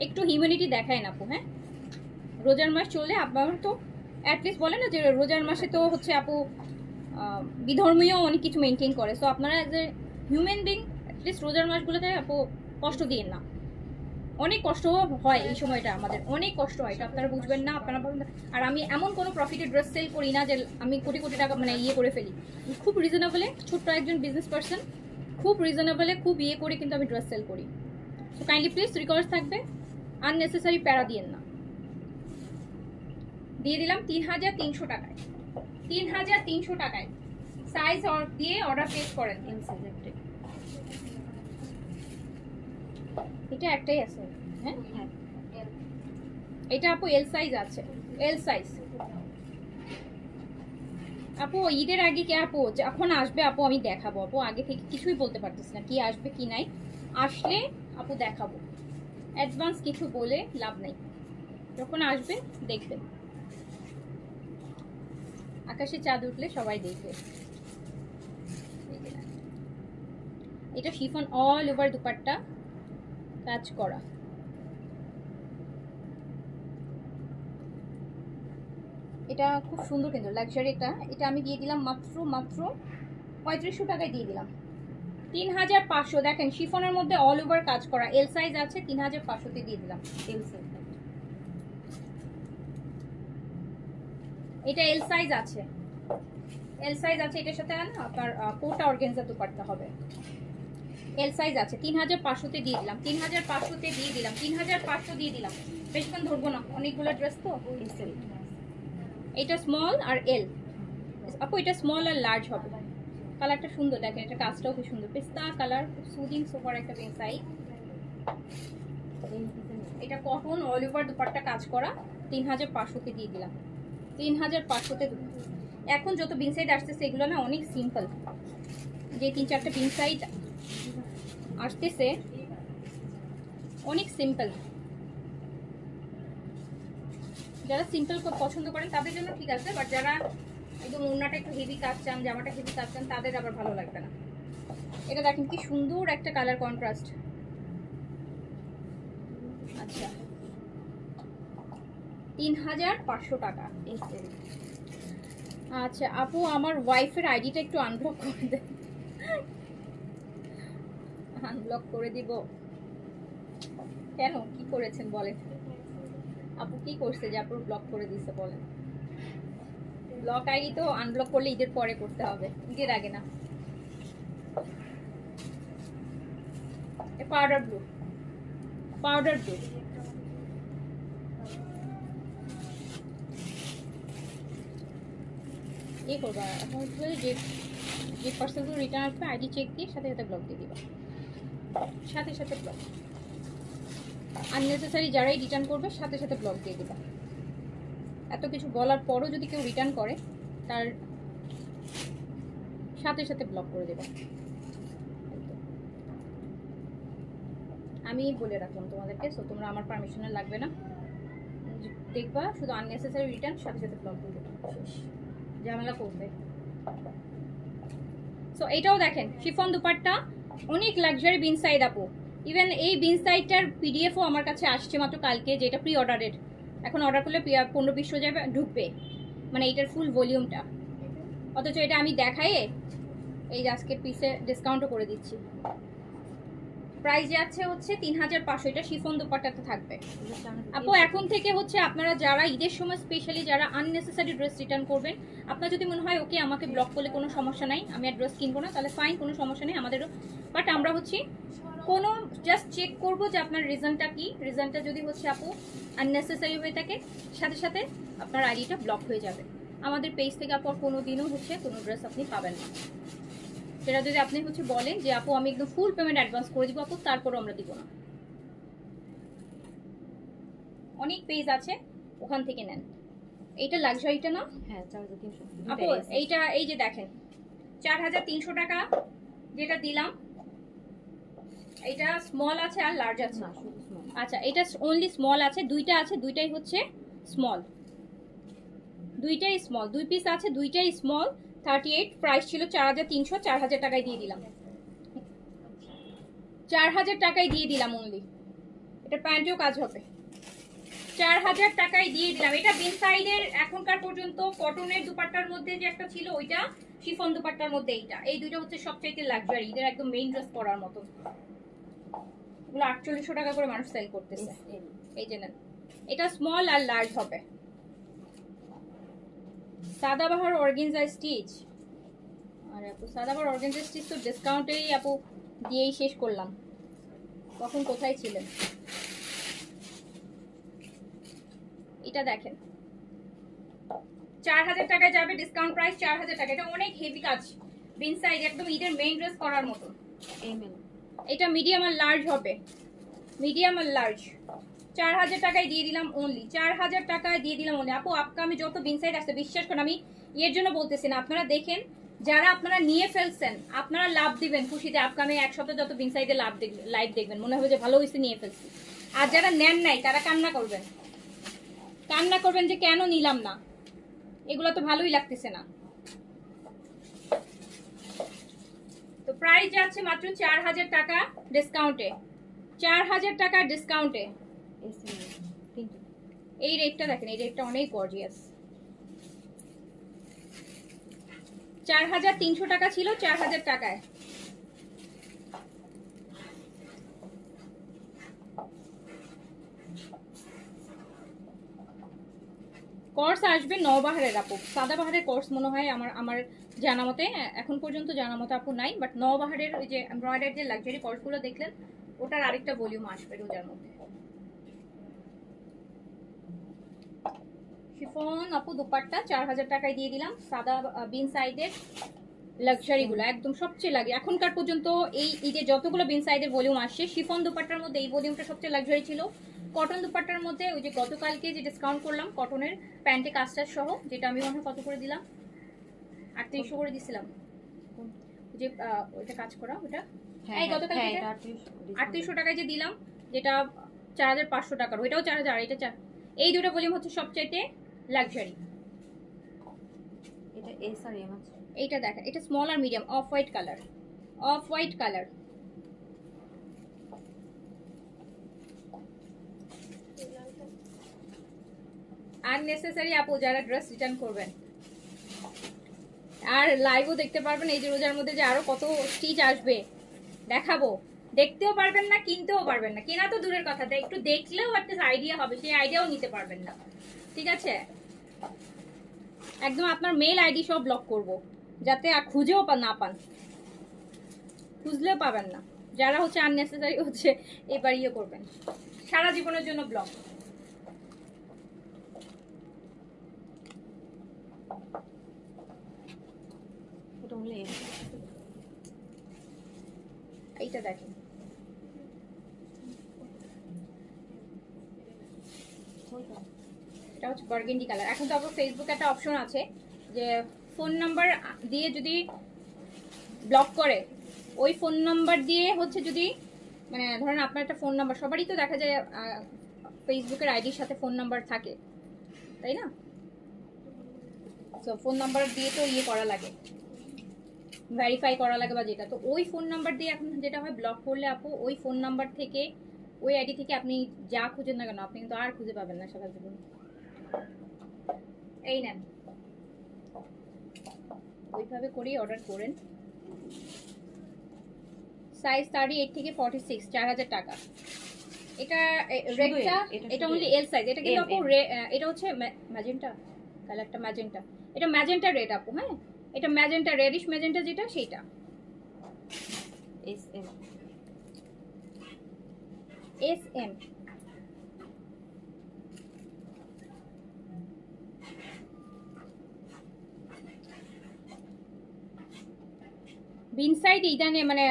একটু হিউম্যানিটি দেখায় না আপু। হ্যাঁ রোজার মাস চললে আপনার তো অ্যাটলিস্ট বলে না যে রোজার মাসে তো হচ্ছে আপু বিধর্মীয় অনেক কিছু মেনটেন করে, সো আপনারা as a human being at least রোজার মাসগুলোতে আপু কষ্ট দিন না, অনেক কষ্ট হয় এই সময়টা, আমাদের অনেক কষ্ট হয়, এটা আপনারা বুঝবেন না, আপনারা বলবেন। আর আমি এমন কোনো প্রফিটেড ড্রেস সেল করি না যে আমি কোটি কোটি টাকা মানে ইয়ে করে ফেলি, খুব রিজনেবলে, ছোট্ট একজন বিজনেস পার্সন, খুব রিজনেবলে খুব ইয়ে করে কিন্তু আমি ড্রেস সেল করি। সো কাইন্ডলি প্লিজ রিকোয়েস্ট থাকবে আননেসেসারি প্যারা দিয়েন না। দিয়ে দিলাম 3300 টাকায়, 3300 টাকায় সাইজ দিয়ে অর্ডার প্লেস করেন। এটা একটাই আছে, হ্যাঁ এটা আপু এল সাইজ আছে, এল সাইজ। আপু ঈদের আগে কি আপু যখন আসবে আপু আমি দেখাবো আপু, আগে থেকে কিছুই বলতে পারতেছি না কি আসবে কি নাই, আসলে আপু দেখাবো, অ্যাডভান্স কিছু বলে লাভ নাই, যখন আসবে দেখবেন। আকাশে চাঁদ উঠলে সবাই দেখবে। এটা শিফন অল ওভার দুপাট্টা কাজ করা, এটা খুব সুন্দর কিন্তু লাক্সারি একটা। এটা আমি দিয়ে দিলাম মাত্র 3500 টাকায় দিয়ে দিলাম, 3500। দেখেন শিফনের মধ্যে অল ওভার কাজ করা, এল সাইজ আছে, 3500 তে দিয়ে দিলাম। এল সাইজ, এটা এল সাইজ আছে, এল সাইজ আছে, এটার সাথে না আপনার কোটা অর্গানজা দুপাট্টা হবে, এল সাইজ আছে, 3500 তে দিয়ে দিলাম, 3500 তে দিয়ে দিলাম, 3500 দিয়ে দিলাম। বেশিক্ষণ ধরবো না, অনেকগুলো ড্রেস তো। এটা স্মল আর এল আপু, এটা স্মল আর লার্জ হবে। কালারটা সুন্দর, দেখেন এটা কাজটাও খুব সুন্দর, পেস্তা কালার, সুদিং সুপার একটা পেন্সাই। এটা কটন অল ওভার দুপাট্টা কাজ করা, 3500 তে দিয়ে দিলাম, 3500 তে। এখন যত বিন সাইড আসতেছে এগুলো না অনেক সিম্পল, যে 3-4টা বিন সাইড আসতেছে অনেক সিম্পল। যারা সিম্পল পছন্দ করেন তাদের জন্য ঠিক আছে, বাট যারা একদম ওড়নাটা একটু হেভি কাজ চান, জামাটা হেভি কাজ চান, তাদের আবার ভালো লাগবে না। এটা দেখেন কি সুন্দর একটা কালার কন্ট্রাস্ট। আচ্ছা 3500 টাকা। আচ্ছা আপু আমার ওয়াইফের আইডিটা একটু আনব্লক করে দেন। আনব্লক করে দিব কেন, কি করেছেন বলেন আপু, কি করছে যে আপু ব্লক করে দিচ্ছে বলেন? ব্লক আইডি তো আনব্লক করলে ঈদের পরে করতে হবে, ঈদের আগে না। Powder blue, powder blue. এই করবা এখন যে যে পার্সেলগুলো রিটার্ন আসবে আইডি চেক দিয়ে সাথে সাথে ব্লক দিয়ে দিবা, সাথে সাথে ব্লক। আননেসেসারি যারাই রিটার্ন করবে সাথে সাথে ব্লক দিয়ে দিবা। এত কিছু বলার পরও যদি কেউ রিটার্ন করে তার সাথে সাথে ব্লক করে দেবা। আমি বলে রাখলাম তোমাদেরকে, সো তোমরা আমার পারমিশনে লাগবে না, দেখবা শুধু আননেসেসারি রিটার্ন সাথে সাথে ব্লক দিয়ে দেবা, ঝামেলা করবে। সো এটাও দেখেন শিফন দুপাট্টা, অনেক লাক্সারি বিন সাইড আপু। ইভেন এই বিন সাইডটার পিডিএফও আমার কাছে আসছে মাত্র কালকে, যেটা প্রি অর্ডারের, এখন অর্ডার করলে 15-20 যাবে ঢুকবে, মানে এইটার ফুল ভলিউমটা। অথচ এটা আমি দেখাইয়ে এই আজকে পিসে ডিসকাউন্টও করে দিচ্ছি, প্রাইস যাচ্ছে হচ্ছে 3500। এটা শিফন দুপাট্টাতে থাকবে আপু। এখন থেকে হচ্ছে আপনারা যারা ঈদের সময় স্পেশালি যারা আননেসেসারি ড্রেস রিটার্ন করবেন, আপনার যদি মনে হয় ওকে আমাকে ব্লক করলে কোনো সমস্যা নাই, আমি আর ড্রেস কিনবো না, তাহলে ফাইন, কোনো সমস্যা নেই আমাদেরও। বাট আমরা হচ্ছে কোনো জাস্ট চেক করবো যে আপনার রিজনটা কি, রিজনটা যদি হচ্ছে আপু আননেসেসারি হয়ে থাকে সাথে সাথে আপনার আইডিটা ব্লক হয়ে যাবে। আমাদের পেজ থেকে আপু কোনো দিনও হচ্ছে কোনো ড্রেস আপনি পাবেন না। সেটা যদি আপনি হচ্ছে বলেন যে আপু আমি একদম ফুল পেমেন্ট অ্যাডভান্স করে দিব আপু, তারপরও আমরা দিব না। অনেক পেজ আছে, ওখান থেকে নেন। এইটা লাক্সারিটা না? হ্যাঁ 4300 আপু এইটা এই যে দেখেন 4300 টাকা যেটা দিলাম, এটা স্মল আছে আর লার্জ আছে। না শুধু স্মল। আচ্ছা এটা অনলি স্মল আছে, দুইটা আছে, দুইটাই হচ্ছে স্মল, দুইটাই স্মল, দুই পিস আছে, দুইটাই স্মল। 38 প্রাইস ছিল 4300, 4000 টাকায় দিয়ে দিলাম, 4000 টাকায় দিয়ে দিলাম অনলি। এটা প্যান্টেও কাজ হবে, 4000 টাকায় দিয়ে দিলাম। এটা বিন সাইডের এখনকার পর্যন্ত কটনের দুপাট্টার মধ্যে যে একটা ছিল ওইটা, শিফন দুপাট্টার মধ্যে এইটা, এই দুটো হচ্ছে সবচাইতে লাক্সারি, এদের একদম মেইন ড্রেস পরার মতো। এগুলো 4800 টাকা করে মানুষ সেল করতেছে। এই যে নেন, এটা স্মল আর লার্জ হবে। সাদাবাহার অর্গানজা স্টিচ, আরে আপু সাদাবাহার অর্গানজা স্টিচ তো ডিসকাউন্টেই আপু দিয়েই শেষ করলাম, তখন কোথায় ছিলেন? এটা দেখেন 4000 টাকায় যাবে, ডিসকাউন্ট প্রাইস 4000 টাকা। এটা অনেক হেভি কাজ, বিন সাইড একদম ঈদের মেইন ড্রেস করার মতো। এটা মিডিয়াম আর লার্জ হবে, মিডিয়াম আর লার্জ। 4000 টাকায় দিয়ে দিলাম অনলি, 4000 টাকায় দিয়ে দিলাম অনলি। আপু আপকামে যত বিন সাইড আসছে, বিশ্বাস করেন আমি এর জন্য বলতেছি না, আপনারা দেখেন, যারা আপনারা নিয়ে ফেলছেন আপনারা লাভ দিবেন খুশিতে। আপকামে এক সপ্তাহ যত বিন সাইডে লাইভ দেখবেন, মনে হবে যে ভালো হয়েছে নিয়ে ফেলছি। আর যারা নেন নাই তারা কান্না করবেন, কান্না করবেন যে কেন নিলাম না, এগুলো তো ভালোই লাগতেছে না। তো প্রাইস যাচ্ছে মাত্র 4000 টাকা ডিসকাউন্টে, 4000 টাকা ডিসকাউন্টে। এই রেটটা দেখেন, এই রেটটা অনেক গর্জিয়াস। 4300 টাকা ছিল, 4000 টাকায়। কোর্স আসবে নওবাহারের আপু, সাদাবাহারের কোর্স মনে হয় আমার জানা মতে, এখন পর্যন্ত জানা মতে আপু নাই, বাট নওবাহারের ওই যে এমব্রয়ডারি যে লাক্সারি কোর্সগুলো দেখলেন, ওটার আরেকটা ভলিউম আসবে রোজার মধ্যে। শিফন আপু দুপাট্টা 4000 টাকায় দিয়ে দিলাম। সাদা বিন সাইডের লাক্সারি গুলো একদম সবচেয়ে লাগে এখনকার পর্যন্ত, এই ঈদে যতগুলো বিন সাইডের ভলিউম আসছে, শিফন দুপাট্টার মধ্যে এই ভলিউমটা সবচেয়ে লাক্সারি ছিল। কটন দুপাট্টার মধ্যে ওই যে গতকালকে যে ডিসকাউন্ট করলাম কটনের প্যান্টে কাস্টার সহ, যেটা আমি মনে হয় কত করে দিলাম, 3800 করে দিছিলাম, ওই যে ওইটা কাজ করা ওটা, এই গতকাল 3800 টাকায় যে দিলাম, যেটা 4500 টাকার, ওইটাও 4000, এটা 4। এই দুটো ভলিউম হচ্ছে সবচাইতে লাক্সারি। এটা এস আর এম আছে। এইটা দেখেন, এটা স্মল আর medium, off white colour, off white colour. Unnecessary আপু যারা ড্রেস রিটার্ন করবেন, আর লাইভও দেখতে পারবেন এই যে রোজার মধ্যে যে আরো কত স্টিচ আসবে দেখাবো, দেখতেও পারবেন না, কিনতেও পারবেন না, কেনা তো দূরের কথা, একটু দেখলেও একটা আইডিয়া হবে, সেই আইডিয়াও নিতে পারবেন না। ঠিক আছে, একদম আপনার মেল আইডি সব ব্লক করব, যাতে আর খুঁজেও না পান, খুঁজলেও পাবেন না। যারা হচ্ছে আননেসেসারি হচ্ছে এবার ইয়ে করবেন, সারা জীবনের জন্য ব্লক। এটা হলো এম। এইটা দেখেন, এটা হচ্ছে বার্গেন্ডি কালার। এখন তো আবার ফেসবুকে একটা অপশন আছে যে ফোন নাম্বার দিয়ে যদি ব্লক করে, ওই ফোন নাম্বার দিয়ে হচ্ছে যদি, মানে ধরেন আপনার একটা ফোন নাম্বার, সবারই তো দেখা যায় ফেসবুকের আইডির সাথে ফোন নাম্বার থাকে, তাই না? তো ফোন নাম্বার দিয়ে তো ইয়ে করা লাগে, ভেরিফাই করা লাগে বা যেটা, তো ওই ফোন নাম্বার দিয়ে এখন যেটা হয়, ব্লক করলে আপু ওই ফোন নাম্বার থেকে, ওই আইডি থেকে আপনি যা খুঁজেন না কেন আপনি কিন্তু আর খুঁজে পাবেন না সারা জীবন। এই নেন, ওইভাবে করেই অর্ডার করেন। সাইজ 38 থেকে 46, 4000 টাকা। এটা রেডটা, এটা অনলি এল সাইজ। এটা কিন্তু আপু এটা হচ্ছে ম্যাজেন্টা কালারটা, ম্যাজেন্টা, এটা ম্যাজেন্টা রেড আপু। হ্যাঁ, এটা ম্যাজেন্টা, রেডিশ ম্যাজেন্টা যেটা, সেইটা S M. S M. Bin Saeed ইদানে মানে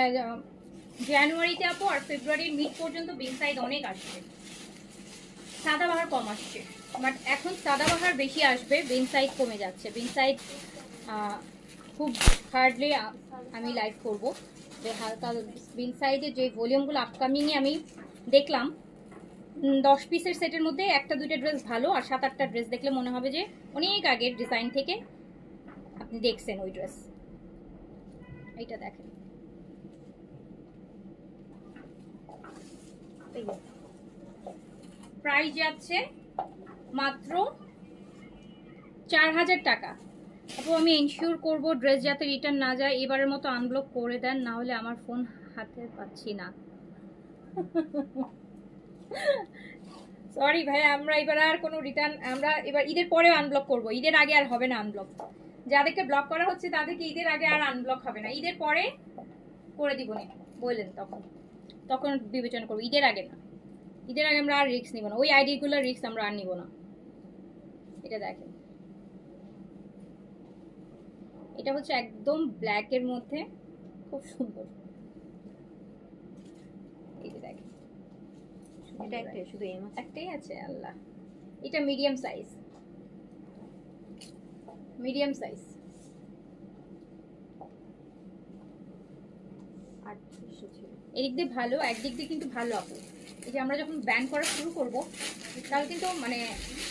জানুয়ারিতে আপু আর ফেব্রুয়ারির মিড পর্যন্ত বিন সাইড অনেক আসবে, সাদাবাহার কম আসছে, বাট এখন সাদাবাহার বেশি আসবে, বিন সাইড কমে যাচ্ছে। বিন সাইড খুব হার্ডলি আমি লাইভ করব, যে হালকা বিন সাইডে যে ভলিউমগুলো আপকামিংয়ে আমি দেখলাম 10 পিসের সেটের মধ্যে একটা দুইটা ড্রেস ভালো, আর 7-8টা ড্রেস দেখলে মনে হবে যে অনেক আগের ডিজাইন থেকে আপনি দেখছেন ওই ড্রেস। এইটা দেখেন, প্রাইস যাচ্ছে মাত্র 4000 টাকা। আপু আমি এনশিওর করব ড্রেস যাতে রিটার্ন না যায়, এবারের মতো আনব্লক করে দেন, না হলে আমার ফোন হাতে পাচ্ছি না। সরি ভাই, আমরা এবার আর কোনো রিটার্ন, আমরা এবার ঈদের পরে আনব্লক করব, ঈদের আগে আর হবে না আনব্লক। যাদেরকে ব্লক করা হচ্ছে তাদেরকে ঈদের আগে আর আনব্লক হবে না, ঈদের পরে করে দিব না বললেন, তখন তখন বিবেচনা করবো, ঈদের আগে না। ঈদের আগে আমরা আর রিস্ক নিব না, ওই আইডিগুলোর রিস্ক আমরা আর নিব না। এটা দেখেন, এটা হচ্ছে একদম ব্ল্যাকের মধ্যে, খুব সুন্দর। এই যে দেখেন, এটা একটাই, শুধু এম আছে। একটাই আছে, আল্লাহ। এটা মিডিয়াম সাইজ, মিডিয়াম সাইজ 3800 ছিল। এদিক দিয়ে ভালো, একদিক দিয়ে কিন্তু ভালো আপু। এই যে আমরা যখন ব্যান করা শুরু করব, তাহলে কিন্তু মানে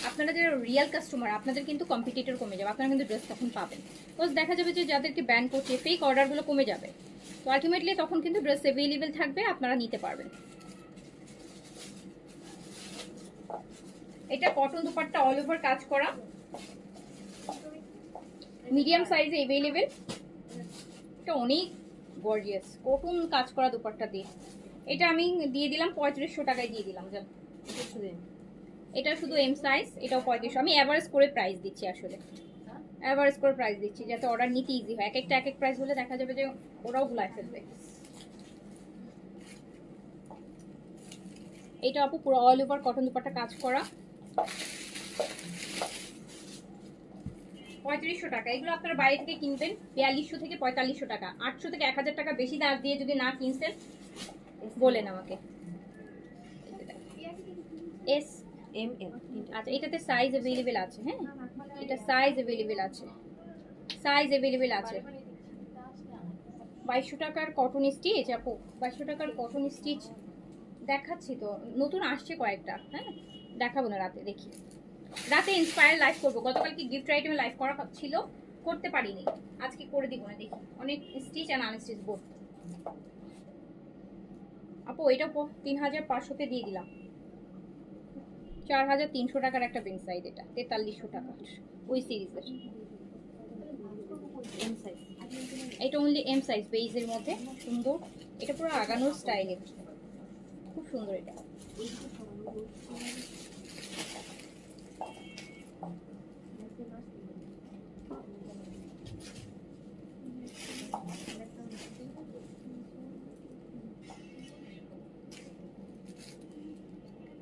আপনারা যারা রিয়েল কাস্টমার, আপনাদের কিন্তু কম্পিটিটর কমে যাবে, আপনারা কিন্তু ড্রেস তখন পাবেন। তো দেখা যাবে যে যাদেরকে ব্যান করছে, ফেক অর্ডারগুলো কমে যাবে, তো আলটিমেটলি তখন কিন্তু ড্রেস অ্যাভেলেবেল থাকবে, আপনারা নিতে পারবেন। এটা কটন দুপাট্টা অল ওভার কাজ করা, মিডিয়াম সাইজে অ্যাভেলেবেল। এটা অনেক গর্জিয়াস কটন কাজ করা দুপাট্টা দিয়ে, এটা আমি দিয়ে দিলাম 3500 টাকায় দিয়ে দিলাম। জান, এটা শুধু এম। এটা শুধু এম সাইজ, এটাও 3500। আমি এভারেজ করে প্রাইস দিচ্ছি, আসলে এভারেজ করে প্রাইস দিচ্ছি যাতে অর্ডার নিতে ইজি হয়। এক একটা এক এক প্রাইস হলে দেখা যাবে যে ওরাও ভুলাই ফেলবে। এটা আপু পুরো অল ওভার কটন দুপাট্টা কাজ করা, 3500 টাকা। এগুলো আপনারা বাইরে থেকে কিনবেন 4200 থেকে 4500 টাকা, 800 থেকে 1000 টাকা বেশি দাম দিয়ে যদি না কিনছেন বলেন আমাকে। S M L. আচ্ছা, এটাতে সাইজ অ্যাভেলেবেল আছে। হ্যাঁ, এটা সাইজ অ্যাভেলেবেল আছে, সাইজ অ্যাভেলেবেল আছে। 2200 টাকার কটন স্টিচ আপু, 2200 টাকার কটন স্টিচ দেখাচ্ছি তো, নতুন আসছে কয়েকটা। হ্যাঁ, দেখাবো না, রাতে দেখি, রাতে ইন্সপায়ার লাইভ করবো। গতকাল কি গিফট আইটেমে লাইভ করা ছিল, করতে পারিনি, আজকে করে দিব না, দেখি। অনেক স্টিচ অ্যান্ড আনস্টিচ বোর্ড। আপু এটা 3500-তে দিয়ে দিলাম, 4300 টাকার একটা বিন সাইড, এটা 4300 টাকা ওই সিরিজের। M size. এটা অনলি এম সাইজ, বেইজের মধ্যে সুন্দর। এটা পুরো আগানোর স্টাইলের, খুব সুন্দর। এটা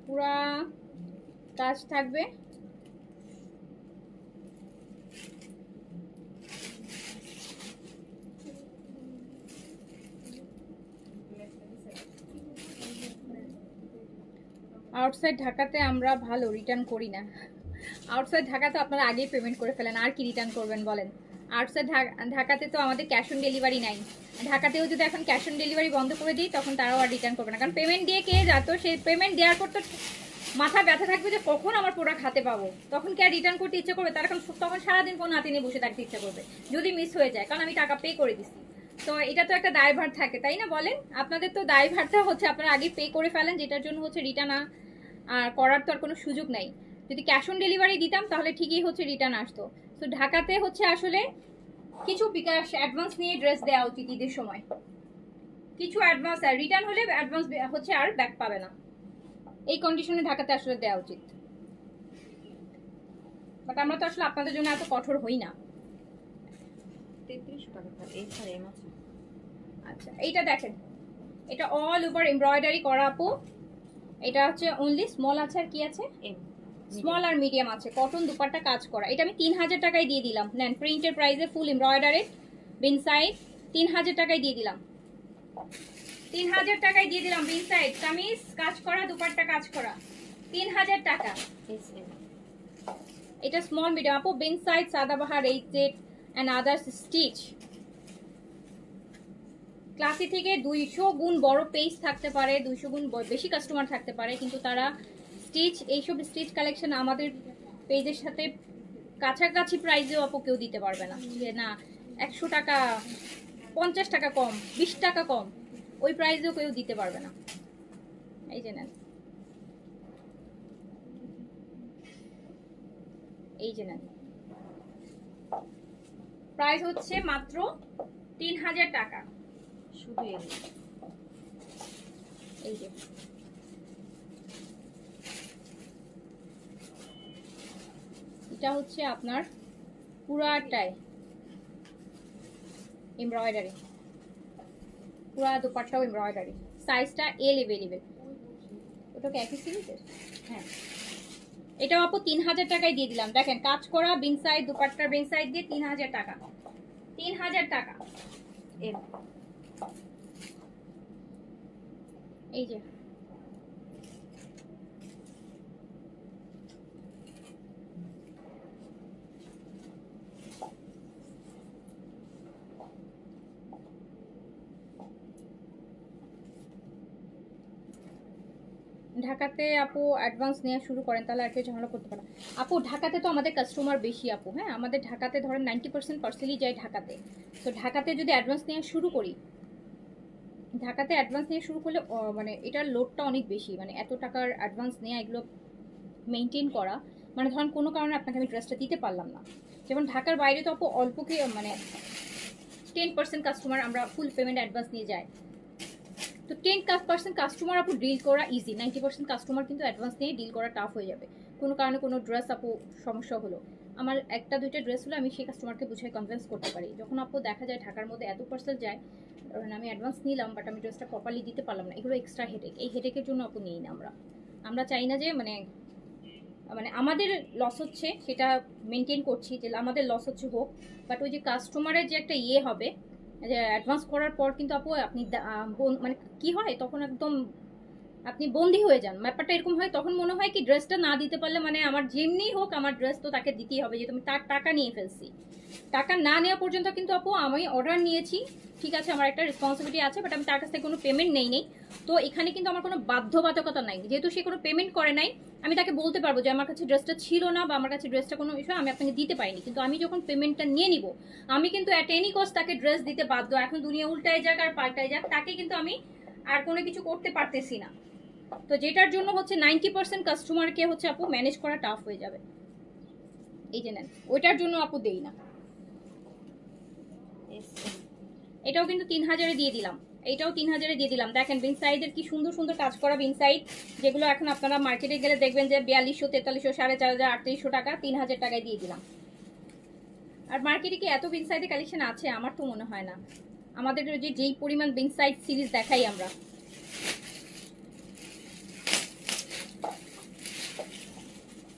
পুরা কাজ থাকবে, আউটসাইড ঢাকাতে আমরা ভালো রিটার্ন করি না। আউটসাইড ঢাকাতে আপনারা আগেই পেমেন্ট করে ফেলেন, আর কি রিটার্ন করবেন বলেন। আউটসাইড ঢাকাতে তো আমাদের ক্যাশ অন ডেলিভারি নাই, ঢাকাতেও যদি এখন ক্যাশ অন ডেলিভারি বন্ধ করে দিই তখন তারাও আর রিটার্ন করবে না, কারণ পেমেন্ট দিয়ে কে যাত, সেই পেমেন্ট দেওয়ার পর তো মাথা ব্যথা থাকবে যে কখন আমার প্রোডাক্ট হাতে পাবো, তখন কি আর রিটার্ন করতে ইচ্ছে করবে? তার এখন তখন সারাদিন ফোন হাতে নিয়ে বসে থাকতে ইচ্ছে করবে যদি মিস হয়ে যায়, কারণ আমি টাকা পে করে দিচ্ছি। তো এটা তো একটা দায়ভার থাকে, তাই না বলেন? আপনাদের তো দায়ভারটা হচ্ছে আপনারা আগে পে করে ফেলেন, যেটার জন্য হচ্ছে রিটার্ন করার তো আর কোনো সুযোগ নাই। যদি ক্যাশ অন ডেলিভারি দিতাম তাহলে ঠিকই হচ্ছে রিটার্ন আসতো। তো ঢাকাতে হচ্ছে আসলে কিছু বিকাশ অ্যাডভান্স নিয়ে ড্রেস দেওয়া উচিত ঈদের সময়, কিছু অ্যাডভান্স, আর রিটার্ন হলে অ্যাডভান্স হচ্ছে আর ব্যাক পাবে না, এই কন্ডিশনে ঢাকাতে আসলে দেওয়া উচিত। বাট আমরা তো আসলে আপনাদের জন্য এত কঠোর হই না। 3300 টাকা এই স্যার এম আছে। আচ্ছা, এইটা দেখেন, এটা অল ওভার এমব্রয়ডারি করা আপু। এটা হচ্ছে অনলি স্মল আছে, আর কি আছে? এম। স্মল আর মিডিয়াম আছে, কটন দুপাট্টা কাজ করা। এটা আমি 3000 টাকায় দিয়ে দিলাম, নেন প্রিন্টের প্রাইসে, ফুল এমব্রয়ডারি বিন সাইড 3000 টাকায় দিয়ে দিলাম। 3000 টাকায় দিয়ে দিলাম। বিন সাইড কামিজ কাজ করা, দুপাট্টা কাজ করা, 3000 টাকা। S M. এটা স্মল মিডিয়াম আপু। Bin Saeed Sadabahar 8Z and others stitch. Classy থেকে 200 গুণ বড় পেজ থাকতে পারে, 200 গুণ বেশি কাস্টমার থাকতে পারে, কিন্তু তারা স্টিচ, এইসব স্টিচ কালেকশন আমাদের পেজের সাথে কাছাকাছি প্রাইসেও আপু কেউ দিতে পারবে না, যে না 100 টাকা 50 টাকা কম, 20 টাকা কম, ওই প্রাইসেও কেউ দিতে পারবে না। এই যে নেন, এই যে নেন, প্রাইস হচ্ছে মাত্র 3000 টাকা। শুধু এল। এই যে এটা হচ্ছে আপনার পুরাটাই এমব্রয়ডারি, পুরা দুপাট্টাও এমব্রয়ডারি। সাইজটা এল अवेलेबल। ওটা কি একই সিরিজের? হ্যাঁ, এটাও আপু 3000 টাকায় দিয়ে দিলাম। দেখেন কাজ করা বিন সাইড, দুপাট্টার বিন সাইড দিয়ে 3000 টাকা। 3000 টাকা। এম। এই যে ঢাকাতে আপু অ্যাডভান্স নেওয়া শুরু করেন তাহলে আর কেউ ঝামেলা করতে পারে। আপু ঢাকাতে তো আমাদের কাস্টমার বেশি আপু। হ্যাঁ, আমাদের ঢাকাতে ধরেন 90% পার্সেলই যায় ঢাকাতে। তো ঢাকাতে যদি অ্যাডভান্স নেওয়া শুরু করি, ঢাকাতে অ্যাডভান্স নিয়ে শুরু করলে মানে এটার লোডটা অনেক বেশি, মানে এত টাকার অ্যাডভান্স নেওয়া, এগুলো মেনটেন করা, মানে ধরেন কোনো কারণে আপনাকে আমি ড্রেসটা দিতে পারলাম না। যেমন ঢাকার বাইরে তো আপু অল্পকে মানে 10% কাস্টমার আমরা ফুল পেমেন্ট অ্যাডভান্স নিয়ে যাই। তো 10% কাস্টমার আপু ডিল করা ইজি, 90% কাস্টমার কিন্তু অ্যাডভান্স নিয়ে ডিল করা টাফ হয়ে যাবে। কোনো কারণে কোনো ড্রেস আপু সমস্যা হলো, আমার একটা দুইটা ড্রেস হলো, আমি সেই কাস্টমারকে বুঝাই কনভিন্স করতে পারি। যখন আপু দেখা যায় ঢাকার মধ্যে এত পার্সেল যায়, কারণ আমি অ্যাডভান্স নিলাম বাট আমি ড্রেসটা প্রপারলি দিতে পারলাম না, এগুলো এক্সট্রা হেডেক। এই হেডেকের জন্য আপু নিই না আমরা চাই না যে মানে মানে আমাদের লস হচ্ছে সেটা মেনটেন করছি, যে আমাদের লস হচ্ছে হোক, বাট ওই যে কাস্টমারের যে একটা ইয়ে হবে, যে অ্যাডভান্স করার পর কিন্তু আপু আপনি মানে কি হয় তখন একদম আপনি বন্দি হয়ে যান, ব্যাপারটা এরকম হয়। তখন মনে হয় কি ড্রেসটা না দিতে পারলে মানে আমার যেমনি হোক আমার ড্রেস তো তাকে দিতেই হবে, যেহেতু আমি তার টাকা নিয়ে ফেলছি। টাকা না নেওয়া পর্যন্ত কিন্তু আপু আমি অর্ডার নিয়েছি, ঠিক আছে, আমার একটা রেসপন্সিবিলিটি আছে, বাট আমি তার কাছ থেকে কোনো পেমেন্ট নেই। তো এখানে কিন্তু আমার কোনো বাধ্যবাধকতা নাই, যেহেতু সে কোনো পেমেন্ট করে নাই, আমি তাকে বলতে পারবো যে আমার কাছে ড্রেসটা ছিল না বা আমার কাছে ড্রেসটা কোনো বিষয় আমি আপনাকে দিতে পারিনি, কিন্তু আমি যখন পেমেন্টটা নিয়ে নিব আমি কিন্তু অ্যাট এনি কস্ট তাকে ড্রেস দিতে বাধ্য। এখন দুনিয়া উল্টায় যাক আর পাল্টায় যাক, তাকে কিন্তু আমি আর কোনো কিছু করতে পারতেছি না। তো যেটার জন্য হচ্ছে 90% কাস্টমারকে হচ্ছে আপু ম্যানেজ করা টাফ হয়ে যাবে। এই যে নেন, ওইটার জন্য আপু দেই না। S M. এটাও কিন্তু 3000-এ দিয়ে দিলাম, এটাও 3000-এ দিয়ে দিলাম। দেখেন বিন সাইডের কি সুন্দর সুন্দর কাজ করা বিন সাইড, যেগুলো এখন আপনারা মার্কেটে গেলে দেখবেন যে 4200, 4300, 4500, 3800 টাকা, 3000 টাকায় দিয়ে দিলাম। আর মার্কেটে কি এত বিন সাইডের কালেকশন আছে? আমার তো মনে হয় না। আমাদের যেই পরিমাণ বিন সাইড সিরিজ দেখাই আমরা,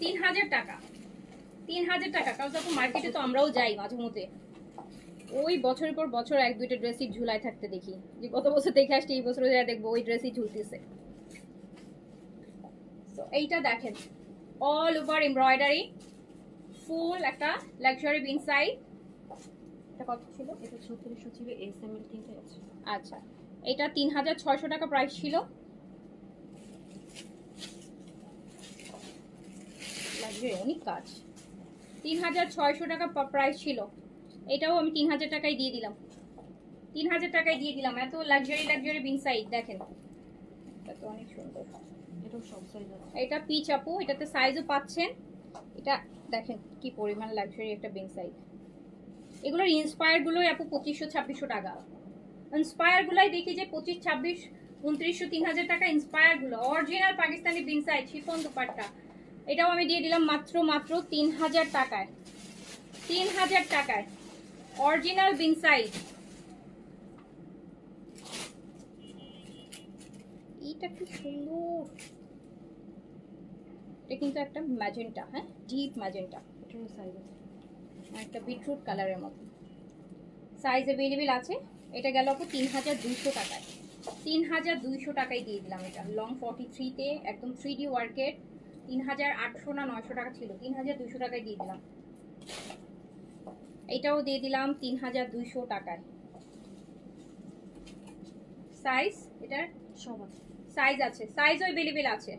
3000 টাকা, 3000 টাকা। কারণ তখন মার্কেটে তো আমরাও যাই মাঝে মধ্যে, ওই বছরের পর বছর এক দুইটা ড্রেসই ঝুলাই থাকতে দেখি, যে গত বছর দেখে আসছি এই বছর যা দেখবো ওই ড্রেসই ঝুলতেছে। তো এইটা দেখেন অল ওভার এমব্রয়ডারি, ফুল একটা লাক্সারি বিন সাইড। এটা কত ছিল? এটা 3600 ছিল, এস এম এর তিনটে আছে। আচ্ছা, এটা 3600 টাকা প্রাইস ছিল। লাক্সারি অনেক কাজ, 3600 টাকা প্রাইস ছিল। এটাও আমি 3000 টাকায় দিয়ে দিলাম, 3000 টাকায় দিয়ে দিলাম। এত লাক্সারি বিন সাইড দেখেন, এটা তো অনেক সুন্দর। এটাও সব সাইজ আছে। এটা পিচ আপু, এটাতে সাইজও পাচ্ছেন। এটা দেখেন কি পরিমাণ লাক্সারি একটা বিন সাইড। এগুলোর ইন্সপায়ার গুলোই আপু 2500-2600 টাকা। ইন্সপায়ার গুলাই দেখি যে 25, 26, 2900, 3000 টাকা ইন্সপায়ার গুলো। অরিজিনাল পাকিস্তানি বিন সাইড শিফন দুপাট্টা, এটাও আমি দিয়ে দিলাম মাত্র 3000 টাকায়। 3000 টাকায় অরিজিনাল বিন সাইড। এইটা কি সুন্দর, এটা কিন্তু একটা ম্যাজেন্টা, হ্যাঁ ডিপ ম্যাজেন্টা, এটারও সাইজ আছে। একটা বিটরুট কালারের মতো। সাইজ अवेलेबल আছে। এটা গেল আপু 3200 টাকায়। 3200 টাকায় দিয়ে দিলাম এটা। লং 43-তে একদম 3D ওয়ার্কের 3800 না 900 টাকা ছিল, 3200 টাকায় দিয়ে দিলাম। এটাও দিয়ে দিলাম 3200 টাকায়। সাইজ এটার সব আছে। সাইজ আছে, সাইজও अवेलेबल আছে।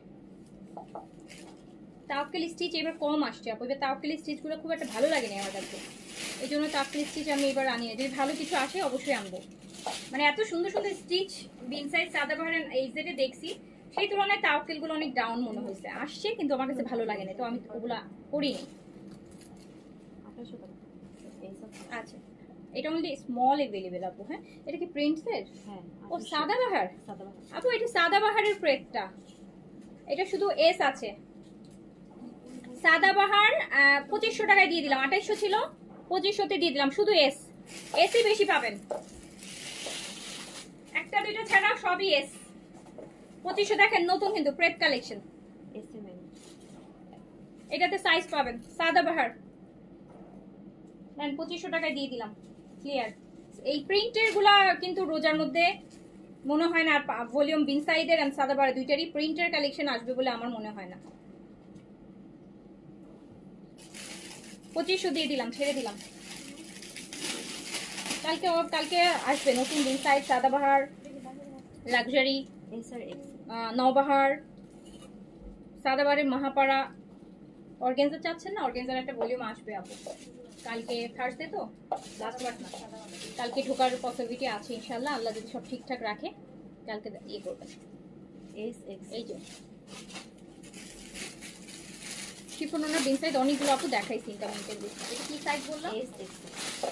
তাওকেল স্টিচ এবার কম আসছে আপু, এবার তাওকেল স্টিচগুলো খুব একটা ভালো লাগে না আমার কাছে, এই জন্য তাওকেল স্টিচ আমি এবার আনি। যদি ভালো কিছু আসে অবশ্যই আনবো। মানে এত সুন্দর সুন্দর স্টিচ বিন সাইজ সাদাবাহার এই জেটে দেখছি, সেই তুলনায় তাওকেলগুলো অনেক ডাউন মনে হয়েছে। আসছে কিন্তু আমার কাছে ভালো লাগে না, তো আমি ওগুলা করিনি। 2800 টাকা। এই সব আচ্ছা, এটা অনলি স্মল अवेलेबल আপু। হ্যাঁ, এটা কি প্রিন্টসের? হ্যাঁ। ও সাদাবাহার সাদাবাহার। আপু, এটা সাদাবাহারের প্রেটটা, এটা শুধু এস আছে। সাদাবাহার 2500 টাকায় দিয়ে দিলাম, 2800 ছিল 2500-তে দিয়ে দিলাম, শুধু এস। এসই বেশি পাবেন, একটা দুইটা ছাড়া সবই এস। 2500 দেখেন, নতুন কিন্তু প্রেট কালেকশন। এসএমএল। এটাতে সাইজ পাবেন সাদাবাহার। দেন 2500 টাকায় দিয়ে দিলাম, ক্লিয়ার। এই প্রিন্টের গুলা কিন্তু রোজার মধ্যে মনে হয় না আর ভলিউম বিন সাইডের এন্ড সাদাবাহার দুইটারই প্রিন্টের কালেকশন আসবে বলে আমার মনে হয় না। 2500 দিয়ে দিলাম, ছেড়ে দিলাম। কালকে আসবে নতুন বিন সাইড, সাদাবাহার, লাক্সারি, এস আর এক্স। নওবাহার, সাদাবাহারের মাহাপাড়া। অর্গানজা চাচ্ছেন না? অর্গানজার একটা ভলিউম আসবে আপু, কালকে থার্সডে তো লাস্ট ওয়ার্ড না, কালকে ঢোকার পসিবিলিটি আছে ইনশাল্লাহ, আল্লাহ যদি সব ঠিকঠাক রাখে কালকে ইয়ে করবেন। S x. এই যে শিফন ওনার বিন সাইজ অনেকগুলো আপু দেখাইছি ইন্টারনেটের লিস্টে। এটা কি সাইজ বললাম? S x.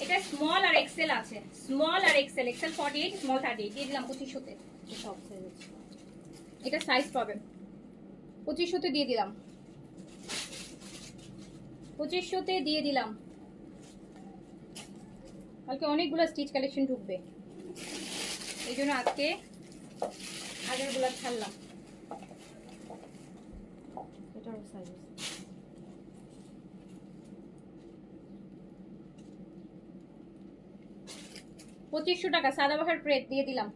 এটা স্মল আর এক্সেল আছে, স্মল আর এক্সেল, এক্সেল 48, স্মল 38 দিয়ে দিলাম 2500-তে। সব সাইজ আছে। এটা সাইজ পাবেন 2500-তে দিয়ে দিলাম, 2500-তে দিয়ে দিলাম। কালকে অনেকগুলো স্টিচ কালেকশন ঢুকবে, এই জন্য আজকে আগেরগুলো ছাড়লাম। এটারও সাইজ আছে। 2500 টাকা সাদাবাহার প্রেট দিয়ে দিলাম।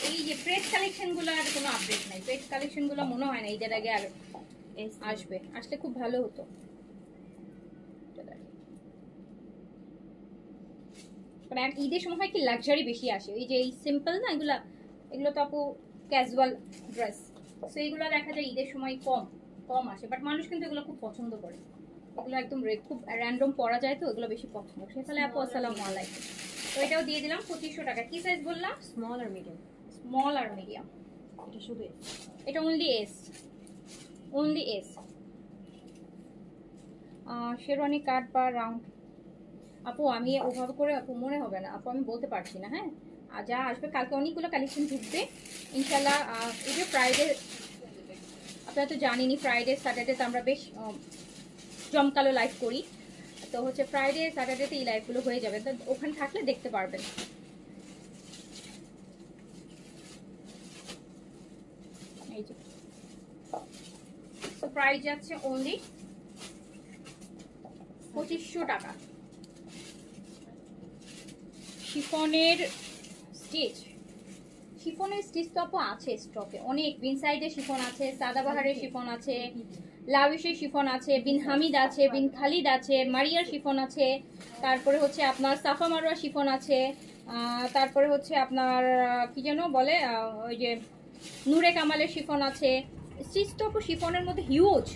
এই যে প্রেট কালেকশন গুলোর কোনো আপডেট নাই, প্রেট কালেকশন গুলো মনে হয় না ঈদের আগে আর আসবে, আসলে খুব ভালো হতো। মানে ঈদের সময় হয় কি লাক্সারি বেশি আসে, এই যে এই সিম্পল না এগুলো তো আপু ক্যাজুয়াল ড্রেস, সো এইগুলো দেখা যায় ঈদের সময় কম আসে, বাট মানুষ কিন্তু এগুলো খুব পছন্দ করে। এগুলো একদম খুব র্যান্ডম পরা যায় তো, এগুলো বেশি পছন্দ। সেখানে আপু আসসালামু আলাইকুম। তো এটাও দিয়ে দিলাম 2500 টাকা। কি সাইজ বললাম? স্মল আর মিডিয়াম। স্মল আর মিডিয়াম। এটা শুধু এস। এটা only S, only S. Sherwani cut বা রাউন্ড আপু আমি ওভাবে করে আপু মনে হবে না আপু, আমি বলতে পারছি না। হ্যাঁ, আর যা আসবে কালকে অনেকগুলো কালেকশন ঢুকবে ইনশাল্লাহ। এই যে ফ্রাইডে আপনারা তো জানেনই, ফ্রাইডে স্যাটারডেতে আমরা বেশ জমকালো লাইভ করি, তো হচ্ছে ফ্রাইডে স্যাটারডেতে এই লাইভগুলো হয়ে যাবে, তো ওখানে থাকলে দেখতে পারবেন। এই যে তো প্রাইস যাচ্ছে অনলি 2500 টাকা। শিফনের স্টিচ তো আপু আছে স্টকে অনেক। বিন সাইডের শিফন আছে, সাদাবাহারের শিফন আছে, লাভিশের শিফন আছে, বিন হামিদ আছে, বিন খালিদ আছে, মারিয়ার শিফন আছে, তারপরে হচ্ছে আপনার সাফা মারোয়া শিফন আছে, তারপরে হচ্ছে আপনার কি যেন বলে ওই যে নূরে কামালের শিফন আছে। স্টিচ তো আপু শিফনের মধ্যে হিউজ,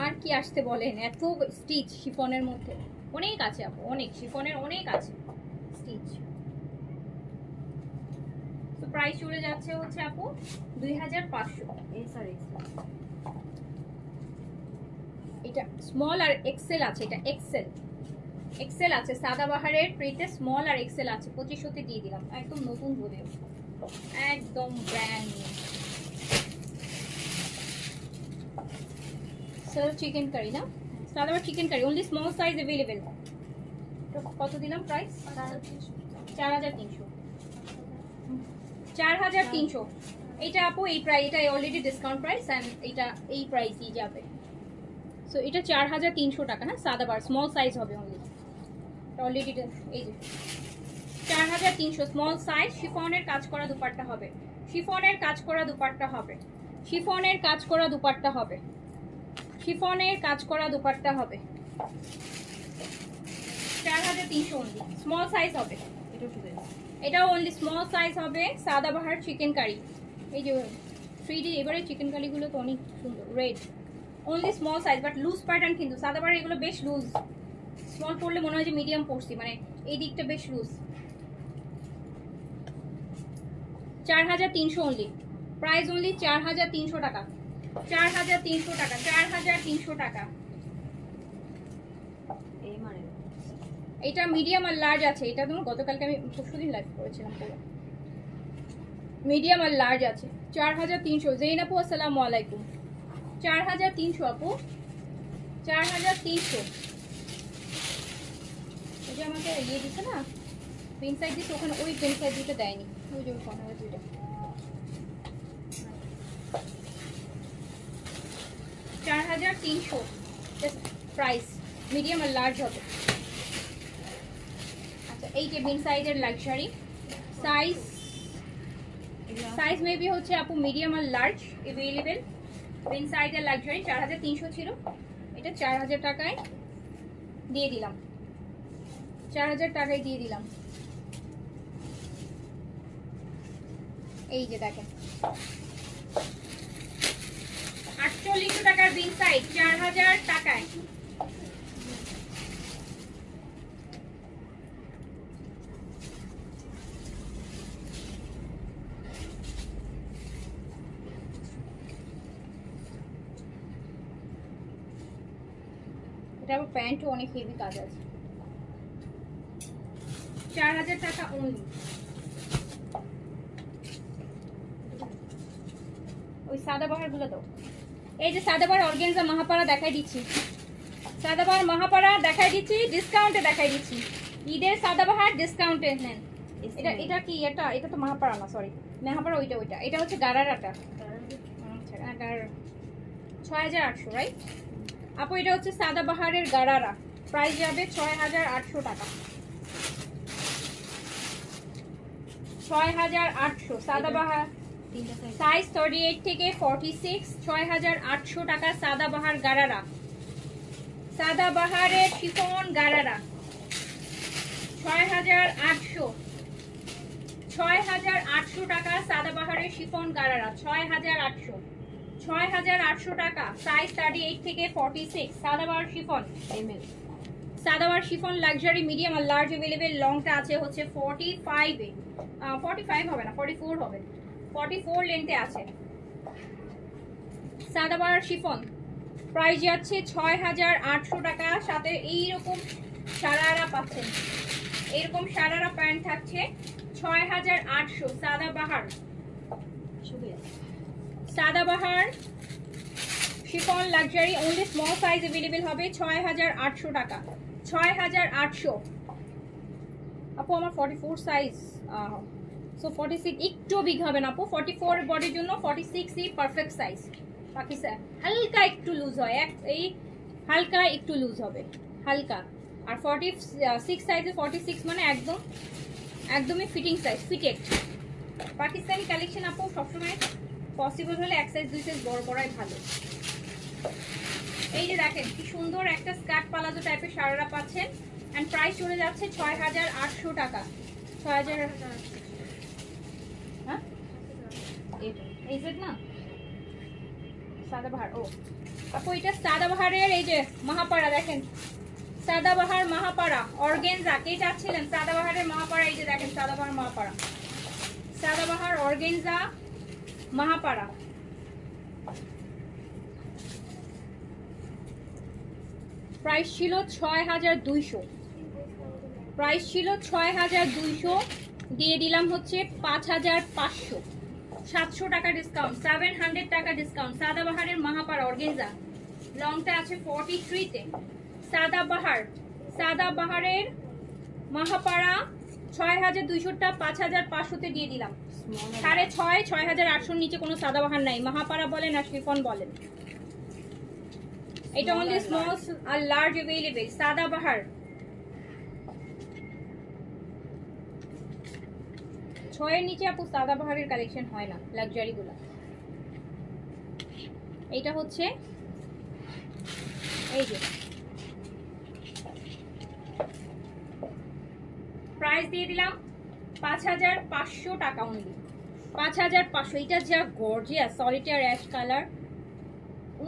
আর কি আসতে বলেন, এত স্টিচ শিফনের মধ্যে অনেক আছে আপু, অনেক শিফনের অনেক আছে স্টিচ। তো প্রাইস চলে যাচ্ছে হচ্ছে আপু 2500। এস আর এক্স। এটা স্মল আর এক্সেল আছে, এটা এক্সেল আছে সাদাবাহারের প্রিন্টে, স্মল আর এক্সেল আছে। 2500-তে দিয়ে দিলাম, একদম নতুন বলে, একদম brand new. Sir chikankari না, Sadabahar chikankari only small size available. তো কত দিলাম প্রাইস? 4300। এটা আপু এই প্রাইস, এটা অলরেডি ডিসকাউন্ট প্রাইস এন্ড এটা এই প্রাইসই যাবে। সো এটা 4300 টাকা। হ্যাঁ, সাদাবাহার স্মল সাইজ হবে অনলি। অলরেডি এই যে 4300 স্মল সাইজ, শিফনের কাজ করা দুপাট্টা হবে, শিফনের কাজ করা দুপাট্টা হবে, শিফনের কাজ করা দুপাট্টা হবে, শিফনের কাজ করা দুপাট্টা হবে। 4300 অনলি, স্মল সাইজ হবে। এটাও শুধু এস। এটাও অনলি স্মল সাইজ হবে। সাদাবাহার চিকেন কারি, এই যে 3D এবারে চিকেন কারিগুলো তো অনেক সুন্দর, red, only small size but loose pattern, কিন্তু সাদাবাহার এগুলো বেশ লুজ, স্মল পড়লে মনে হয় যে মিডিয়াম পড়ছি, মানে এই দিকটা বেশ লুজ। 4300 অনলি, প্রাইস অনলি 4300 টাকা, 4300 টাকা, 4300 টাকা। এই মানে এটা মিডিয়াম আর লার্জ আছে, এটা তোমার গতকালকে আমি পরশুদিন লাইভ করেছিলাম পুরো। মিডিয়াম আর লার্জ আছে। 4300। জেইন আপু আসসালামু আলাইকুম। 4300 আপু, 4300। ওই যে আমাকে ইয়ে দিচ্ছে না, পেন সাইড দিচ্ছে, ওখানে ওই পেন সাইড দুটো দেয়নি, ওই যে ওখানে দুইটা। 4300 প্রাইস, মিডিয়াম আর লার্জ হবে। আচ্ছা, এই যে বিন সাইজের লাক্সারি সাইজ, সাইজ মেবি হচ্ছে আপু মিডিয়াম আর লার্জ অ্যাভেলেবেল। বিন সাইজের লাক্সারি 4300 ছিল, এটা 4000 টাকায় দিয়ে দিলাম, 4000 টাকায় দিয়ে দিলাম। এই যে দেখেন 4800 টাকার বিন সাইজ 4000 টাকায়। এটা আবার প্যান্টও অনেক হেভি কাজ আছে। 4000 টাকা অনলি। ওই সাদাবাহার গুলো তো, এই যে সাদাবাহার অর্গানজা মহাপাড়া দেখাই দিচ্ছি, সাদাবাহার মহাপাড়া দেখাই দিচ্ছি, ডিসকাউন্টে দেখাই দিচ্ছি। ঈদের সাদাবাহার ডিসকাউন্টে নেন। এটা এটা কি, এটা তো মহাপাড়া না, সরি মহাপাড়া ওইটা, এটা হচ্ছে গারারাটা। আচ্ছা, 6800 রাইট আপু। এটা হচ্ছে সাদাবাহারের গারারা, প্রাইস যাবে 6800 টাকা, 6800 সাদাবাহার সাইজ 38 থেকে 46, 6800 টাকা সাদাবাহার গারারা, সাদাবাহারের শিফন গারারা 6800, 6800 টাকা সাদাবাহারের শিফন গারারা 6800, 6800 টাকা সাইজ 38 থেকে 46 Sadabahar chiffon ML. Sadabahar chiffon luxury medium আর লার্জ अवेलेबल। লংটা আছে হচ্ছে 45 এ, 45 হবে না 44 হবে, 44 লেন্থে আছে সাদাবাহার শিফন। প্রাইস যাচ্ছে 6800 টাকা। সাথে এইরকম সারারা পাচ্ছেন, এরকম সারারা প্যান্ট থাকছে 6800 সাদাবাহার, শুধু S. Sadabahar chiffon luxury only small size available হবে 6800 টাকা, 6800 আপু। আমার 44 সাইজ, সো 46 একটু বিগ হবে না আপু, 44 বডির জন্য 46 ই পারফেক্ট সাইজ। বাকি হালকা একটু লুজ হয়, এই হালকা একটু লুজ হবে, হালকা। আর 46 সাইজে 46 মানে একদমই fitting size, fitted. Pakistani collection আপু সবসময় পসিবল হলে এক সাইজ দুই সাইজ বড় করাই ভালো। এই যে দেখেন কি সুন্দর একটা স্কার্ট পালাজো টাইপের সারারা পাচ্ছেন, এন্ড প্রাইস চলে যাচ্ছে 6800 টাকা, 6000। হ্যাঁ এই সেট না সাদাবাহার। ও আপু এটা সাদাবাহারের এই যে মহাপাড়া দেখেন, সাদাবাহার মহাপাড়া অর্গানজা কে চাচ্ছিলেন, সাদাবাহারের মহাপাড়া। এই যে দেখেন সাদাবাহার মহাপাড়া, সাদাবাহার অর্গানজা মহাপাড়া। প্রাইস ছিল 6200, প্রাইস ছিল 6200, দিয়ে দিলাম হচ্ছে 5500, 700 টাকা ডিসকাউন্ট, 700 টাকা ডিসকাউন্ট। সাদাবাহারের মহাপাড়া অর্গানজা, লংটা আছে 43 তে। সাদাবাহারের মহাপাড়া 6200টা 5500 তে দিয়ে দিলাম, 6.5, 6800 নিচে কোনো সাদাবাহার নাই। মহাপাড়া বলেন আর শিফন বলেন, এটা অনলি স্মল আর লার্জ अवेलेबल। সাদাবাহার 6 এর নিচে আপু সাদাবাহারের কালেকশন হয় না, লাক্সারিগুলো। এইটা হচ্ছে এই যে প্রাইস দিয়ে দিলাম 5500 টাকা অনলি, 5500। এটা যা গর্জিয়াস সলিটার অ্যাশ কালার,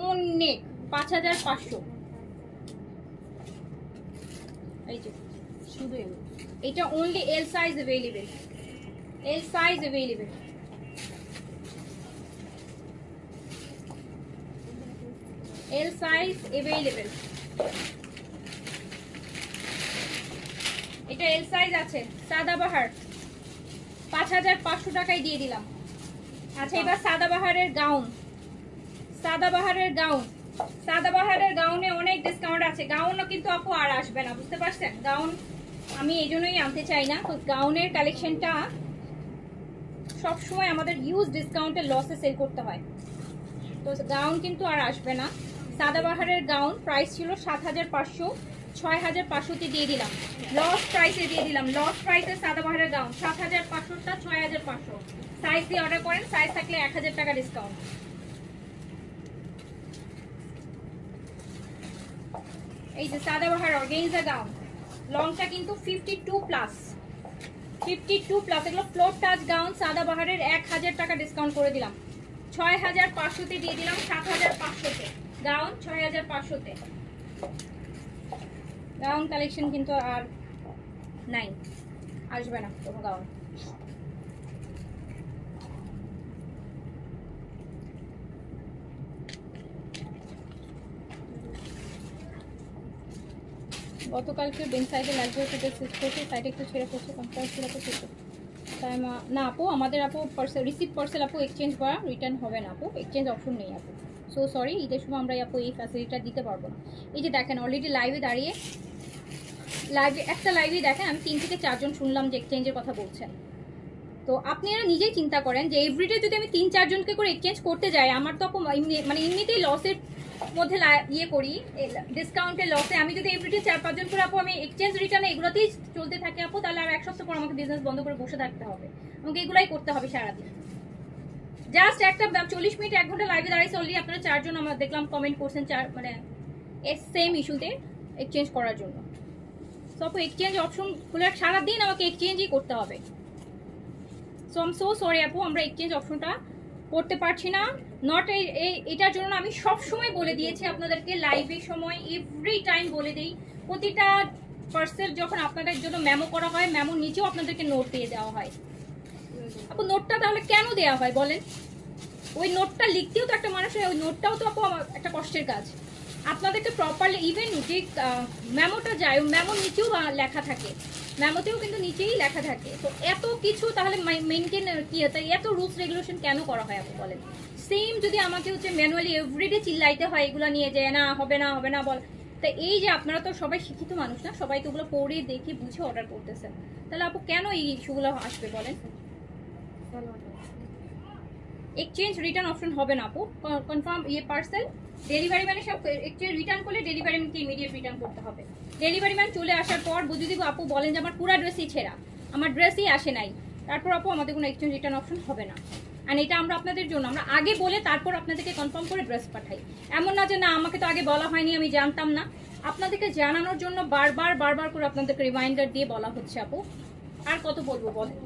অনেক 5500। এই যে শুধু এম। এটা only L size available, L size available. L size available, এটা এল সাইজ আছে। সাদাবাহার 5500 টাকায় দিয়ে দিলাম। আচ্ছা এবার সাদাবাহারের গাউন, সাদাবাহারের গাউন, সাদাবাহারের গাউনে অনেক ডিসকাউন্ট আছে। গাউনও কিন্তু আপু আর আসবে না, বুঝতে পারছেন? গাউন আমি এই জন্যই আনতে চাই না। তো গাউনের কালেকশনটা সবসময় আমাদের ইউজ ডিসকাউন্টে লসে সেল করতে হয়, তো গাউন কিন্তু আর আসবে না। সাদাবাহারের গাউন প্রাইস ছিল 7500, 6500-তে দিয়ে দিলাম, লস প্রাইসে দিয়ে দিলাম। লস প্রাইসে সাদাবাহারের গাউন 7500টা 6500। সাইজ দিয়ে অর্ডার করেন, সাইজ থাকলে 1000 টাকা ডিসকাউন্ট। এই যে সাদাবাহার অর্গানজা গাউন, লংটা কিন্তু 52 প্লাস, 52 প্লাস। এগুলো ফ্লোর টাচ গাউন। সাদাবাহারের 1000 টাকা ডিসকাউন্ট করে দিলাম, 6500-তে দিয়ে দিলাম, 7500-তে গাউন, 6500-তে। গাউন কালেকশন কিন্তু আর নাই, আসবে না কোনো গাউন। গতকালকে বেন সাইডে লাগবে, সেটা সুইচ করছে, সাইডে একটু ছেড়ে পড়ছে, কনফারেন্স ছিল তো কিছু তাই না আপু। আমাদের আপু পার্সেল রিসিভ পার্সেল আপু এক্সচেঞ্জ বা রিটার্ন হবে না আপু, এক্সচেঞ্জ অপশন নেই আপু। সো সরি, ঈদের সময় আমরা আপু এই ফ্যাসিলিটিটা দিতে পারবো না। এই যে দেখেন অলরেডি লাইভে দাঁড়িয়ে, লাইভে একটা লাইভেই দেখেন আমি 3 থেকে 4 জন শুনলাম যে এক্সচেঞ্জের কথা বলছেন। তো আপনারা নিজেই চিন্তা করেন যে এভরিডে যদি আমি 3-4 জনকে করে এক্সচেঞ্জ করতে যাই, আমার তো আপু মানে এমনিতেই লসের মধ্যে ইয়ে করি, ডিসকাউন্টের লসে। আমি যদি এভরিডে 4-5 জন করে আপু আমি এক্সচেঞ্জ রিটার্নে এগুলোতেই চলতে থাকি আপু, তাহলে আর 1 সপ্তাহ পর আমাকে বিজনেস বন্ধ করে বসে থাকতে হবে, আমাকে এগুলাই করতে হবে সারাদিন। জাস্ট একটা 40 মিনিট 1 ঘন্টা লাইভে দাঁড়িয়েছে, অলরেডি আপনারা 4 জন আমরা দেখলাম কমেন্ট করছেন, মানে সেম ইস্যুতে এক্সচেঞ্জ করার জন্য। সো আপু এক্সচেঞ্জ অপশন খুলে সারাদিন আমাকে এক্সচেঞ্জই করতে হবে। সো আম সো সরি আপু, আমরা এক্সচেঞ্জ অপশনটা করতে পারছি না। নট এটার জন্য আমি সব সময় বলে দিয়েছি আপনাদেরকে, লাইভের সময় এভরি টাইম বলে দেই। প্রতিটা পার্সেল যখন আপনাদের জন্য মেমো করা হয়, মেমোর নিচেও আপনাদেরকে নোট দিয়ে দেওয়া হয়। আপু নোটটা তাহলে কেন দেওয়া হয় বলেন? ওই নোটটা লিখতেও তো একটা মানুষের, ওই নোটটাও তো আপু একটা কষ্টের কাজ। আপনাদেরকে প্রপারলি ইভেন যে মেমোটা যায়, ওই মেমোর নিচেও লেখা থাকে, মেমোতেও কিন্তু নিচেই লেখা থাকে। তো এত কিছু তাহলে মেনটেন কি হতো, এত রুলস রেগুলেশন কেন করা হয় আপু বলেন? সেম যদি আমাকে হচ্ছে ম্যানুয়ালি এভরিডে চিল্লাইতে হয় এগুলো নিয়ে, যে না হবে না হবে না বল, তা এই যে আপনারা তো সবাই শিক্ষিত মানুষ না, সবাই তো ওগুলো পড়ে দেখে বুঝে অর্ডার করতেছেন, তাহলে আপু কেন এই ইস্যুগুলো আসবে বলেন? এক্সচেঞ্জ রিটার্ন অপশন হবে না আপু, কনফার্ম ইয়ে পার্সেল ডেলিভারি ম্যানের সব এক্সচেঞ্জ রিটার্ন করলে ডেলিভারি ম্যানকে ইমিডিয়েট রিটার্ন করতে হবে। ডেলিভারি ম্যান চলে আসার পর যদি আপু বলেন যে আমার পুরো ড্রেসই ছেঁড়া, আমার ড্রেসই আসে নাই, তারপর আপু আমাদের কোনো এক্সচেঞ্জ রিটার্ন অপশন হবে না। আর এটা আমরা আপনাদের জন্য আমরা আগে বলে তারপর আপনাদেরকে কনফার্ম করে ড্রেস পাঠাই। এমন না যে না আমাকে তো আগে বলা হয়নি, আমি জানতাম না। আপনাদেরকে জানানোর জন্য বারবার করে আপনাদেরকে রিমাইন্ডার দিয়ে বলা হচ্ছে আপু। আর কত বলবো বলেন,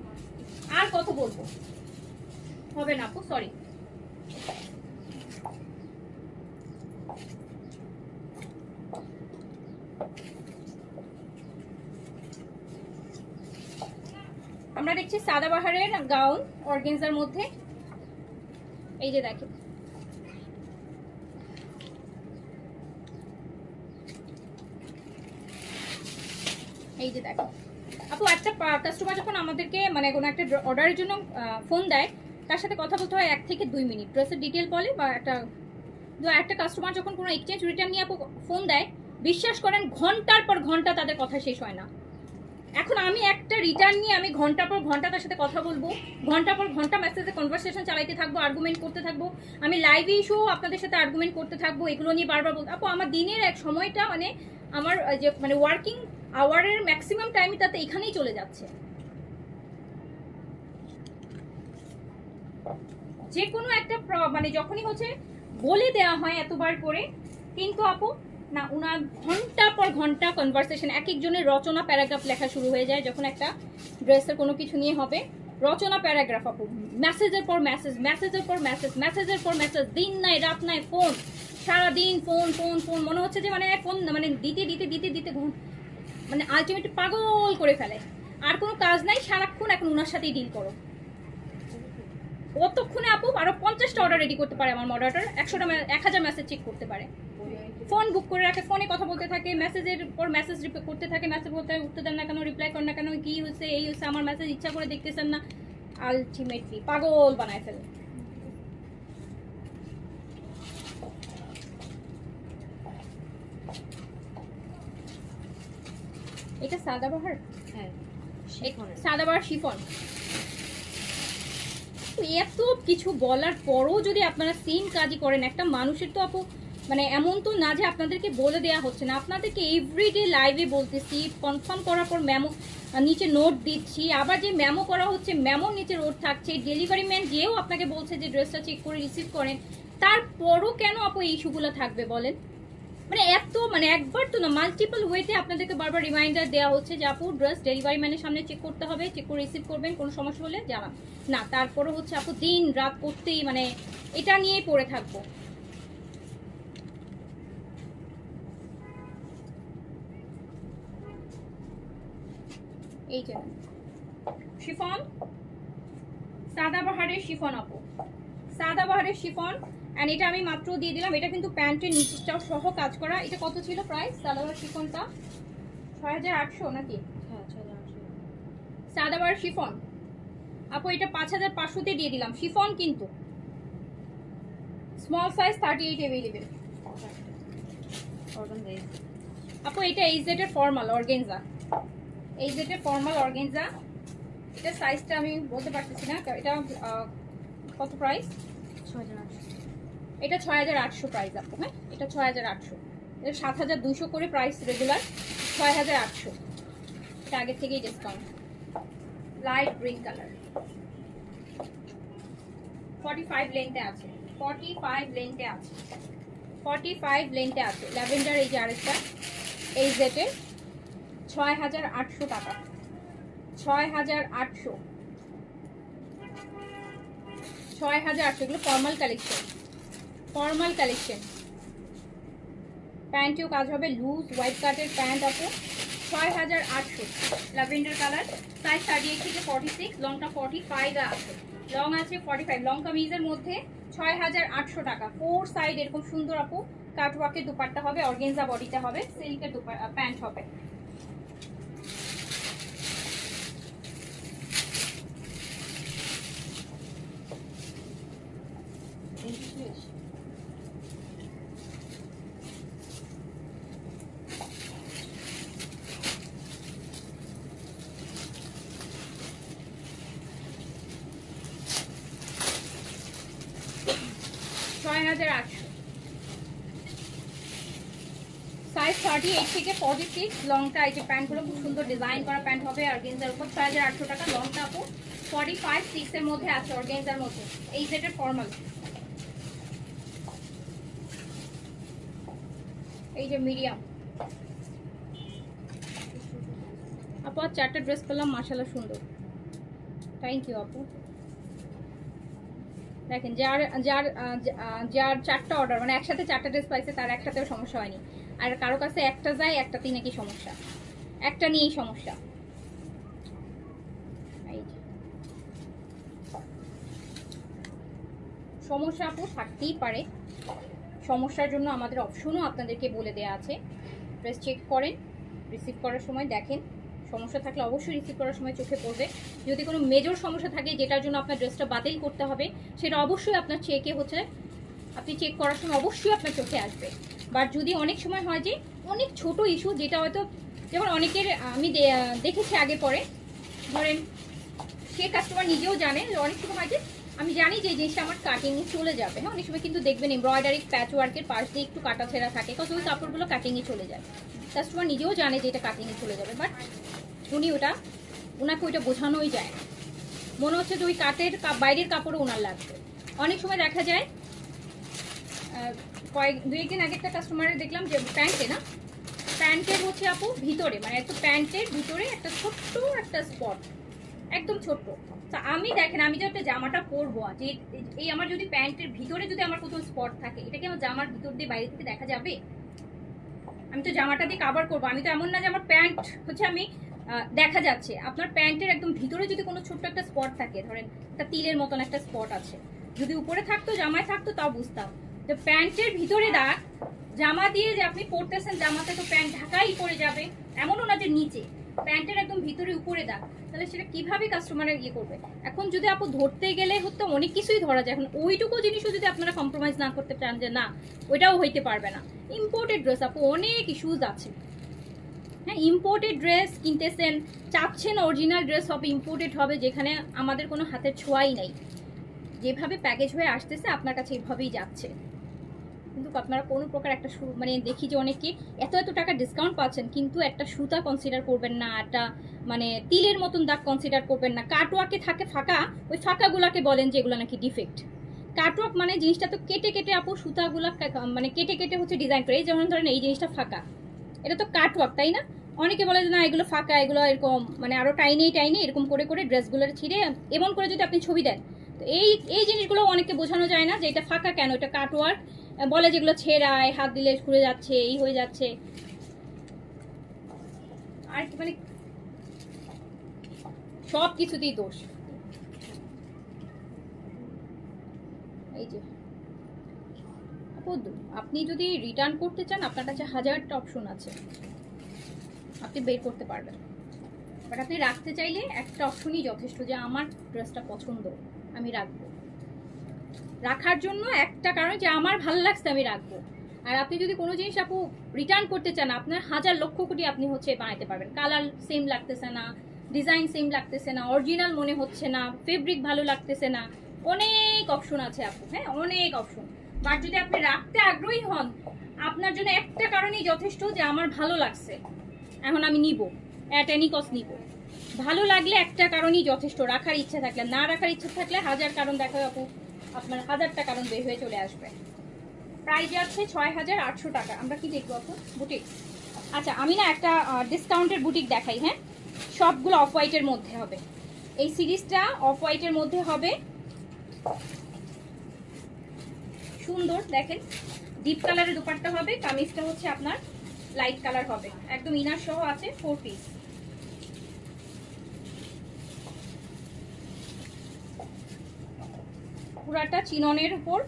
আর কত বলবো? হবে না আপু, সরি। আমরা দেখছি সাদাবাহারের গাউন অর্গানজার মধ্যে, এই যে দেখেন এই যে দেখেন আপু, একটা কাস্টমার যখন আমাদেরকে মানে কোনো একটা অর্ডারের জন্য ফোন দেয়, তার সাথে কথা বলতে হয় 1 থেকে 2 মিনিট, ড্রেসের ডিটেল বলে বা একটা কাস্টমার যখন কোনো এক্সচেঞ্জ রিটার্ন নিয়ে আপু ফোন দেয়, বিশ্বাস করেন ঘন্টার পর ঘন্টা তাদের কথা শেষ হয় না। এখন আমি একটা রিটার্ন নিয়ে আমি ঘন্টার পর ঘন্টা তার সাথে কথা বলবো, ঘন্টার পর ঘন্টা মেসেজে কনভারসেশন চালাইতে থাকবো, আর্গুমেন্ট করতে থাকবো, আমি লাইভে ইস্যু আপনাদের সাথে আর্গুমেন্ট করতে থাকবো, এগুলো নিয়ে বারবার বলতে। আপু আমার দিনের এক সময়টা মানে আমার যে মানে ওয়ার্কিং আওয়ারের ম্যাক্সিমাম টাইমই তাতে এখানেই চলে যাচ্ছে। যে কোনো একটা মানে যখনই হচ্ছে বলে দেওয়া হয় এতবার করে, কিন্তু আপু না, উনার ঘন্টার পর ঘন্টা কনভারসেশন, এক একজনের রচনা প্যারাগ্রাফ লেখা শুরু হয়ে যায় যখন একটা ড্রেসের কোনো কিছু নিয়ে হবে। রচনা প্যারাগ্রাফ আপু, মেসেজের পর মেসেজ, মেসেজের পর মেসেজ, মেসেজের পর মেসেজ, দিন নাই রাত নাই ফোন, সারাদিন ফোন ফোন ফোন, মনে হচ্ছে যে মানে ফোন মানে দিতে দিতে দিতে দিতে মানে আলটিমেটলি পাগল করে ফেলে। আর কোনো কাজ নাই, সারাক্ষণ এখন ওনার সাথেই ডিল করো। কতক্ষণে আপু আরো 50টা অর্ডার রেডি করতে পারে আমার মডারেটর, 1000 মেসেজ চেক করতে পারে। ফোন বুক করে রাখে, ফোনে কথা বলতে থাকে, মেসেজের পর মেসেজ করতে থাকে, মেসেজ বলতে উত্তর দেন না কেন, রিপ্লাই করেন না কেন, কি হয়েছে এই হয়েছে, আমার মেসেজ ইচ্ছা করে দেখতেছেন না, আলটিমেটলি পাগল বানায় ফেলে। এটা সাদাবাহার, হ্যাঁ সাদাবাহার শিফন। এত কিছু বলার পরও যদি আপনারা সেম কাজই করেন, একটা মানুষের তো আপু মানে এমন তো না যে আপনাদেরকে বলে দেওয়া হচ্ছে না, আপনাদেরকে এভরিডে লাইভে বলতেছি, কনফার্ম করার পর মেমো নিচে নোট দিচ্ছি, আবার যে মেমো করা হচ্ছে মেমোর নিচে নোট থাকছে, ডেলিভারি ম্যান যেও আপনাকে বলছে যে ড্রেসটা চেক করে রিসিভ করেন, তারপরও কেন আপু এই ইস্যুগুলো থাকবে বলেন? মানে এত মানে একবার তো না, মাল্টিপল ওয়েতে আপনাদেরকে বারবার রিমাইন্ডার দেওয়া হচ্ছে যে আপু ড্রেস ডেলিভারি ম্যানের সামনে চেক করতে হবে, চেক করে রিসিভ করবেন, কোনো সমস্যা হলে জানান না। তারপরও হচ্ছে আপু দিন রাত করতেই মানে এটা নিয়েই পড়ে থাকবো। এই যে শিফন, সাদাবাহারের শিফন আপু, সাদাবাহারের শিফন। এন্ড এটা আমি মাত্র দিয়ে দিলাম, এটা কিন্তু প্যান্টের নিচটাও সহ কাজ করা। এটা কত ছিল প্রাইস সাদাবাহার শিফনটা? 6800 নাকি? হ্যাঁ 6800। সাদাবাহার শিফন আপু এটা 5500 দিয়ে দিলাম। শিফন কিন্তু স্মল সাইজ 38 अवेलेबल অর্গানজা আপু। এটা এইজেড এর ফর্মাল অর্গানজা, এইজেড এর ফর্মাল অর্গানজা। এটা সাইজটা আমি বলতে পারতেছি না, এটা কত প্রাইস? 6800। এটা 6800 প্রাইস আপু। হ্যাঁ এটা 6800, এটা 7200 করে প্রাইস রেগুলার, 6800। এটা আগে থেকেই ডিসকাউন্ট। লাইট গ্রিন কালার, 45 লেন্থে আছে, 45 লেন্থে আছে, 45 লেন্থে আছে। ল্যাভেন্ডার এই যে আরেকটা এই জেটে 6800 টাকা, 6800, 6800। এগুলো ফর্মাল কালেকশন, ফর্মাল কালেকশন। প্যান্টেও কাজ হবে, লুজ হোয়াইট কাটের প্যান্ট আছে, 6800। ল্যাভেন্ডার কালার, সাইজ 38 থেকে 46, লংটা 45 আছে, লং আছে 45। লং কামিজের মধ্যে 6800 টাকা। 4 সাইড এরকম সুন্দর আপু কাটওয়ার্কের দুপাট্টা হবে, অর্গানজা বডিটা হবে, সিল্কের প্যান্ট হবে। সাইজ 38 থেকে 46, লংটা এই যে প্যান্টগুলো খুব সুন্দর ডিজাইন করা প্যান্ট হবে অর্গানজার উপর, 6800 টাকা। লংটা আপু 45-6 এর মধ্যে আছে অর্গানজার মধ্যে, এই সেটের ফর্মাল। এই যে মিডিয়াম আপু, আর 4টা ড্রেস পেলাম মাশাআল্লাহ সুন্দর, থ্যাংক ইউ আপু। দেখেন যার যার যার 4টা অর্ডার মানে একসাথে 4টা ড্রেস পাইছে তার একটাতেও সমস্যা হয়নি, আর কারো কাছে একটা যায় একটাতেই নাকি সমস্যা, একটা নিয়েই সমস্যা। সমস্যা আপু থাকতেই পারে, সমস্যার জন্য আমাদের অপশনও আপনাদেরকে বলে দেওয়া আছে। ড্রেস চেক করেন, রিসিভ করার সময় দেখেন, সমস্যা থাকলে অবশ্যই রিসিভ করার সময় চোখে পড়বে। যদি কোনো মেজর সমস্যা থাকে যেটার জন্য আপনার ড্রেসটা বাতিল করতে হবে, সেটা অবশ্যই আপনার চেকে হচ্ছে, আপনি চেক করার সময় অবশ্যই আপনার চোখে আসবে। বাট যদি অনেক সময় হয় যে অনেক ছোট ইস্যু, যেটা হয়তো যেমন অনেকের আমি দেখেছি আগে পরে, ধরেন সে কাস্টমার নিজেও জানে যে অনেক সময় হয় যে আমি জানি যে এই জিনিসটা আমার কাটিংয়ে চলে যাবে। হ্যাঁ অনেক সময় কিন্তু দেখবেন এমব্রয়ডারি প্যাচ ওয়ার্কের পাশ দিয়ে একটু কাটা ছেঁড়া থাকে, কত ওই কাপড়গুলো কাটিংয়ে চলে যায়, কাস্টমার নিজেও জানে যে এটা কাটিংয়ে চলে যাবে, বাট উনি ওনাকে ওইটা বোঝানোই যায় না। মনে হচ্ছে যে ওই কাটের বাইরের কাপড়ও ওনার লাগবে। অনেক সময় দেখা যায় দুই একদিন আগে একটা কাস্টমারের দেখলাম যে প্যান্টের হচ্ছে আপু ভিতরে, মানে একটু প্যান্টের ভিতরে একটা ছোট্ট একটা স্পট, একদম ছোট্ট। তা আমি দেখেন, আমি যে একটা জামাটা পরবো, যে এই আমার যদি প্যান্টের ভিতরে যদি আমার কোথাও স্পট থাকে, এটা কি আমার জামার ভিতর দিয়ে বাইরে থেকে দেখা যাবে? আমি তো জামাটা দিয়ে কাভার করবো, আমি তো এমন না যে আমার প্যান্ট হচ্ছে আমি দেখা যাচ্ছে। আপনার প্যান্টের একদম ভিতরে যদি কোনো ছোট্ট একটা স্পট থাকে, ধরেন একটা তিলের মতন একটা স্পট আছে, যদি উপরে থাকতো জামায় থাকতো তাও বুঝতাম। তো প্যান্টের ভিতরে দাগ, জামা দিয়ে যে আপনি পরতেছেন, জামাতে তো প্যান্ট ঢাকাই পড়ে যাবে, এমনও না যে নিচে, প্যান্টের একদম ভিতরে উপরে দাগ, তাহলে সেটা কিভাবে কাস্টমারের ইয়ে করবে? এখন যদি আপু ধরতে গেলে হতো অনেক কিছুই ধরা যায়, এখন ওইটুকু জিনিসও যদি আপনারা কম্প্রোমাইজ না করতে চান যে না ওইটাও হইতে পারবে না। ইম্পোর্টেড ড্রেস আপু অনেক ইস্যুজ আছে। হ্যাঁ, ইম্পোর্টেড ড্রেস কিনতেছেন, চাচ্ছেন অরিজিনাল ড্রেস হবে, ইম্পোর্টেড হবে, যেখানে আমাদের কোনো হাতের ছোঁয়াই নেই, যেভাবে প্যাকেজ হয়ে আসতেছে আপনার কাছে এইভাবেই যাচ্ছে। কিন্তু আপনারা কোনো প্রকার একটা মানে দেখি যে অনেকে এত এত টাকা ডিসকাউন্ট পাচ্ছেন, কিন্তু একটা সুতা কনসিডার করবেন না, একটা মানে তিলের মতন দাগ কনসিডার করবেন না। কাটওয়ার্কে থাকে ফাঁকা, ওই ফাঁকাগুলাকে বলেন যে এগুলো নাকি ডিফেক্ট। কাটওয়ার্ক মানে জিনিসটা তো কেটে কেটে আপু সুতাগুলা মানে কেটে কেটে হচ্ছে ডিজাইন করে, এই যেমন ধরেন এই জিনিসটা ফাঁকা, এটা তো কাটওয়ার্ক, তাই না? অনেকে বলে যে না এগুলো ফাঁকা, এগুলো এরকম মানে আরো টাইনে এরকম করে করে ড্রেসগুলোর ছিঁড়ে এমন করে যদি আপনি ছবি দেন, তো এই জিনিসগুলো অনেকে বোঝানো যায় না যে এটা ফাঁকা কেন, এটা কাটওয়ার্ক। বলে যেগুলো ছেঁড়ায়, হাত দিলে ঘুরে যাচ্ছে, এই হয়ে যাচ্ছে, আর মানে সব কিছুতেই দোষ। এই যে আপনি যদি রিটার্ন করতে চান, আপনার কাছে হাজারটা অপশন আছে, আপনি বের করতে পারবেন। বাট আপনি রাখতে চাইলে একটা অপশনই যথেষ্ট, যে আমার ড্রেসটা পছন্দ আমি রাখবো। রাখার জন্য একটা কারণ যে আমার ভালো লাগছে আমি রাখবো। আর আপনি যদি কোনো জিনিস আপু রিটার্ন করতে চান, আপনার হাজার লক্ষ কোটি আপনি হচ্ছে বানাইতে পারবেন। কালার সেম লাগতেছে না, ডিজাইন সেম লাগতেছে না, অরিজিনাল মনে হচ্ছে না, ফেব্রিক ভালো লাগতেছে না, অনেক অপশন আছে আপু। হ্যাঁ, অনেক অপশন। বাট যদি আপনি রাখতে আগ্রহী হন, আপনার জন্য একটা কারণেই যথেষ্ট, যে আমার ভালো লাগছে, এখন আমি নিব, অ্যাট এনি কস্ট নিব। ভালো লাগলে একটা কারণই যথেষ্ট, রাখার ইচ্ছা থাকলে। না রাখার ইচ্ছা থাকলে হাজার কারণ দেখাবে আপু, আপনার হাজারটা কারণ বের হয়ে চলে আসবে। প্রাইস আছে ৬,৮০০ টাকা। আমরা কি দেখবো আপু? বুটিক। আচ্ছা, আমি না একটা ডিসকাউন্টের বুটিক দেখাই। হ্যাঁ, সবগুলো অফ হোয়াইটের মধ্যে হবে, এই সিরিজটা অফ হোয়াইটের মধ্যে হবে। সুন্দর দেখেন, ডিপ কালারের দুপাট্টা হবে, কামিজটা হচ্ছে আপনার লাইট কালার হবে, একদম ইনার সহ আছে, 4 পিস। পুরাটা চিননের উপর,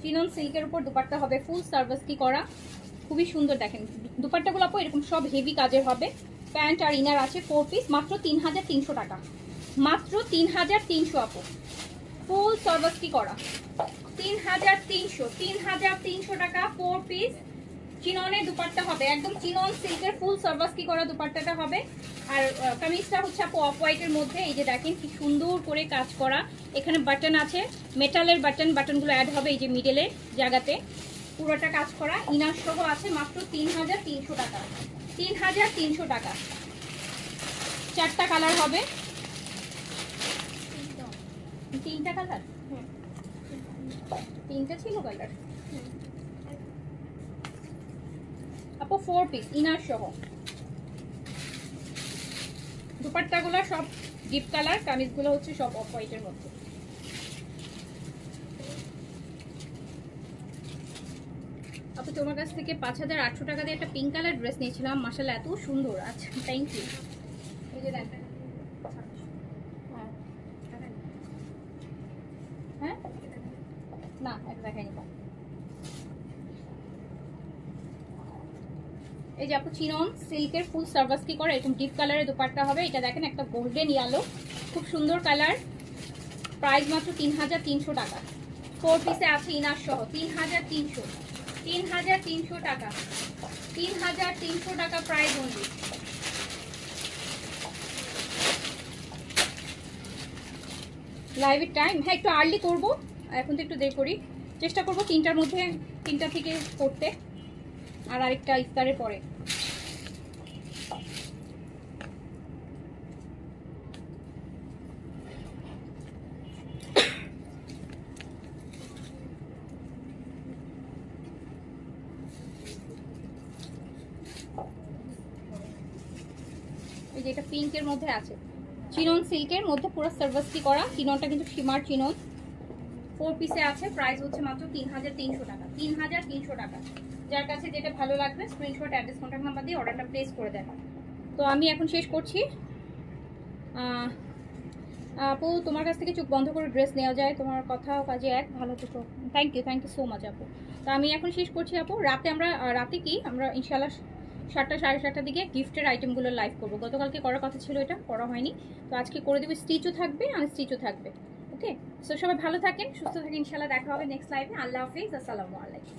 চিনন সিল্কের উপর দুপাট্টা হবে, ফুল সার্ভিস কি করা, খুবই সুন্দর। দেখেন দুপাট্টাগুলো আপু এরকম সব হেভি কাজের হবে, প্যান্ট আর ইনার আছে, 4 পিস, মাত্র ৩,৩০০ টাকা, মাত্র ৩,৩০০ আপু, ফুল সার্ভিস কি করা, ৩,৩০০ টাকা, 4 পিস। চিননের দুপাট্টা হবে, একদম চিনন সিল্কের ফুল সার্ভিস কি করা দুপাট্টাটা হবে। আর কামিজটা হচ্ছে আপু অফ হোয়াইটের মধ্যে, এই যে দেখেন কি সুন্দর করে কাজ করা, এখানে বাটন আছে, মেটালের বাটনগুলো অ্যাড হবে এই যে মিডলের জায়গাতে, পুরোটা কাজ করা, ইনার সহ আছে, মাত্র ৩,৩০০ টাকা, ৩,৩০০ টাকা। 4টা কালার হবে, 3টা কালার, 3টা ছিল কালার আপু, 4 পিস ইনার সহ। দুপাট্টাগুলো সব ডিপ কালার, কামিজগুলো হচ্ছে সব অফ হোয়াইটের মধ্যে। আপু তোমার কাছ থেকে ৫,৮০০ টাকা দিয়ে একটা পিঙ্ক কালার ড্রেস নিয়েছিলাম, মাশাআল্লাহ এত সুন্দর। আচ্ছা, থ্যাংক ইউ। এই যে দেখেন, হ্যাঁ না এটা দেখাইনি। এই যে আপু চিনন সিল্কের ফুল সার্ভিস কি করে, এরকম ডিপ কালারের দুপাট্টা হবে, এটা দেখেন একটা গোল্ডেন ইয়েলো, খুব সুন্দর কালার। প্রাইস মাত্র ৩,৩০০ টাকা, 4 পিসে আছে ইনার সহ, ৩,৩০০ টাকা, ৩,৩০০ টাকা প্রাইস অনলি। লাইভের টাইম, হ্যাঁ একটু আর্লি করবো, এখন তো একটু দেরি করি, চেষ্টা করবো 3টার মধ্যে, 3টা থেকে করতে, আর আরেকটা ইফতারের পরে। এই যে এটা পিঙ্কের মধ্যে আছে, চিনন সিল্কের মধ্যে পুরো সার্ভাসটি করা, চিননটা কিন্তু সীমার চিনন, 4 পিসে আছে, প্রাইস হচ্ছে মাত্র 3300 টাকা, 3300 টাকা। যার কাছে যেটা ভালো লাগবে স্ক্রিনশট, অ্যাড্রেস, কন্ট্যাক্ট নাম্বার দিয়ে অর্ডারটা প্লেস করে দেন। তো আমি এখন শেষ করছি। আপু তোমার কাছ থেকে চোখ বন্ধ করে ড্রেস নেওয়া যায়, তোমার কথা কাজে এক, ভালো থেকো। থ্যাংক ইউ সো মাচ আপু। তো আমি এখন শেষ করছি আপু। রাতে কি আমরা ইনশাল্লাহ 7টা 7:30টার দিকে গিফটের আইটেমগুলো লাইভ করবো। গতকালকে করার কথা ছিল, এটা করা হয়নি, তো আজকে করে দেবো। স্টিচও থাকবে, আনস্টিচও থাকবে। ওকে, সো সবাই ভালো থাকেন, সুস্থ থাকেন, ইনশাল্লাহ দেখা হবে নেক্সট লাইভে। আল্লাহ হাফিজ, আসসালামু আলাইকুম।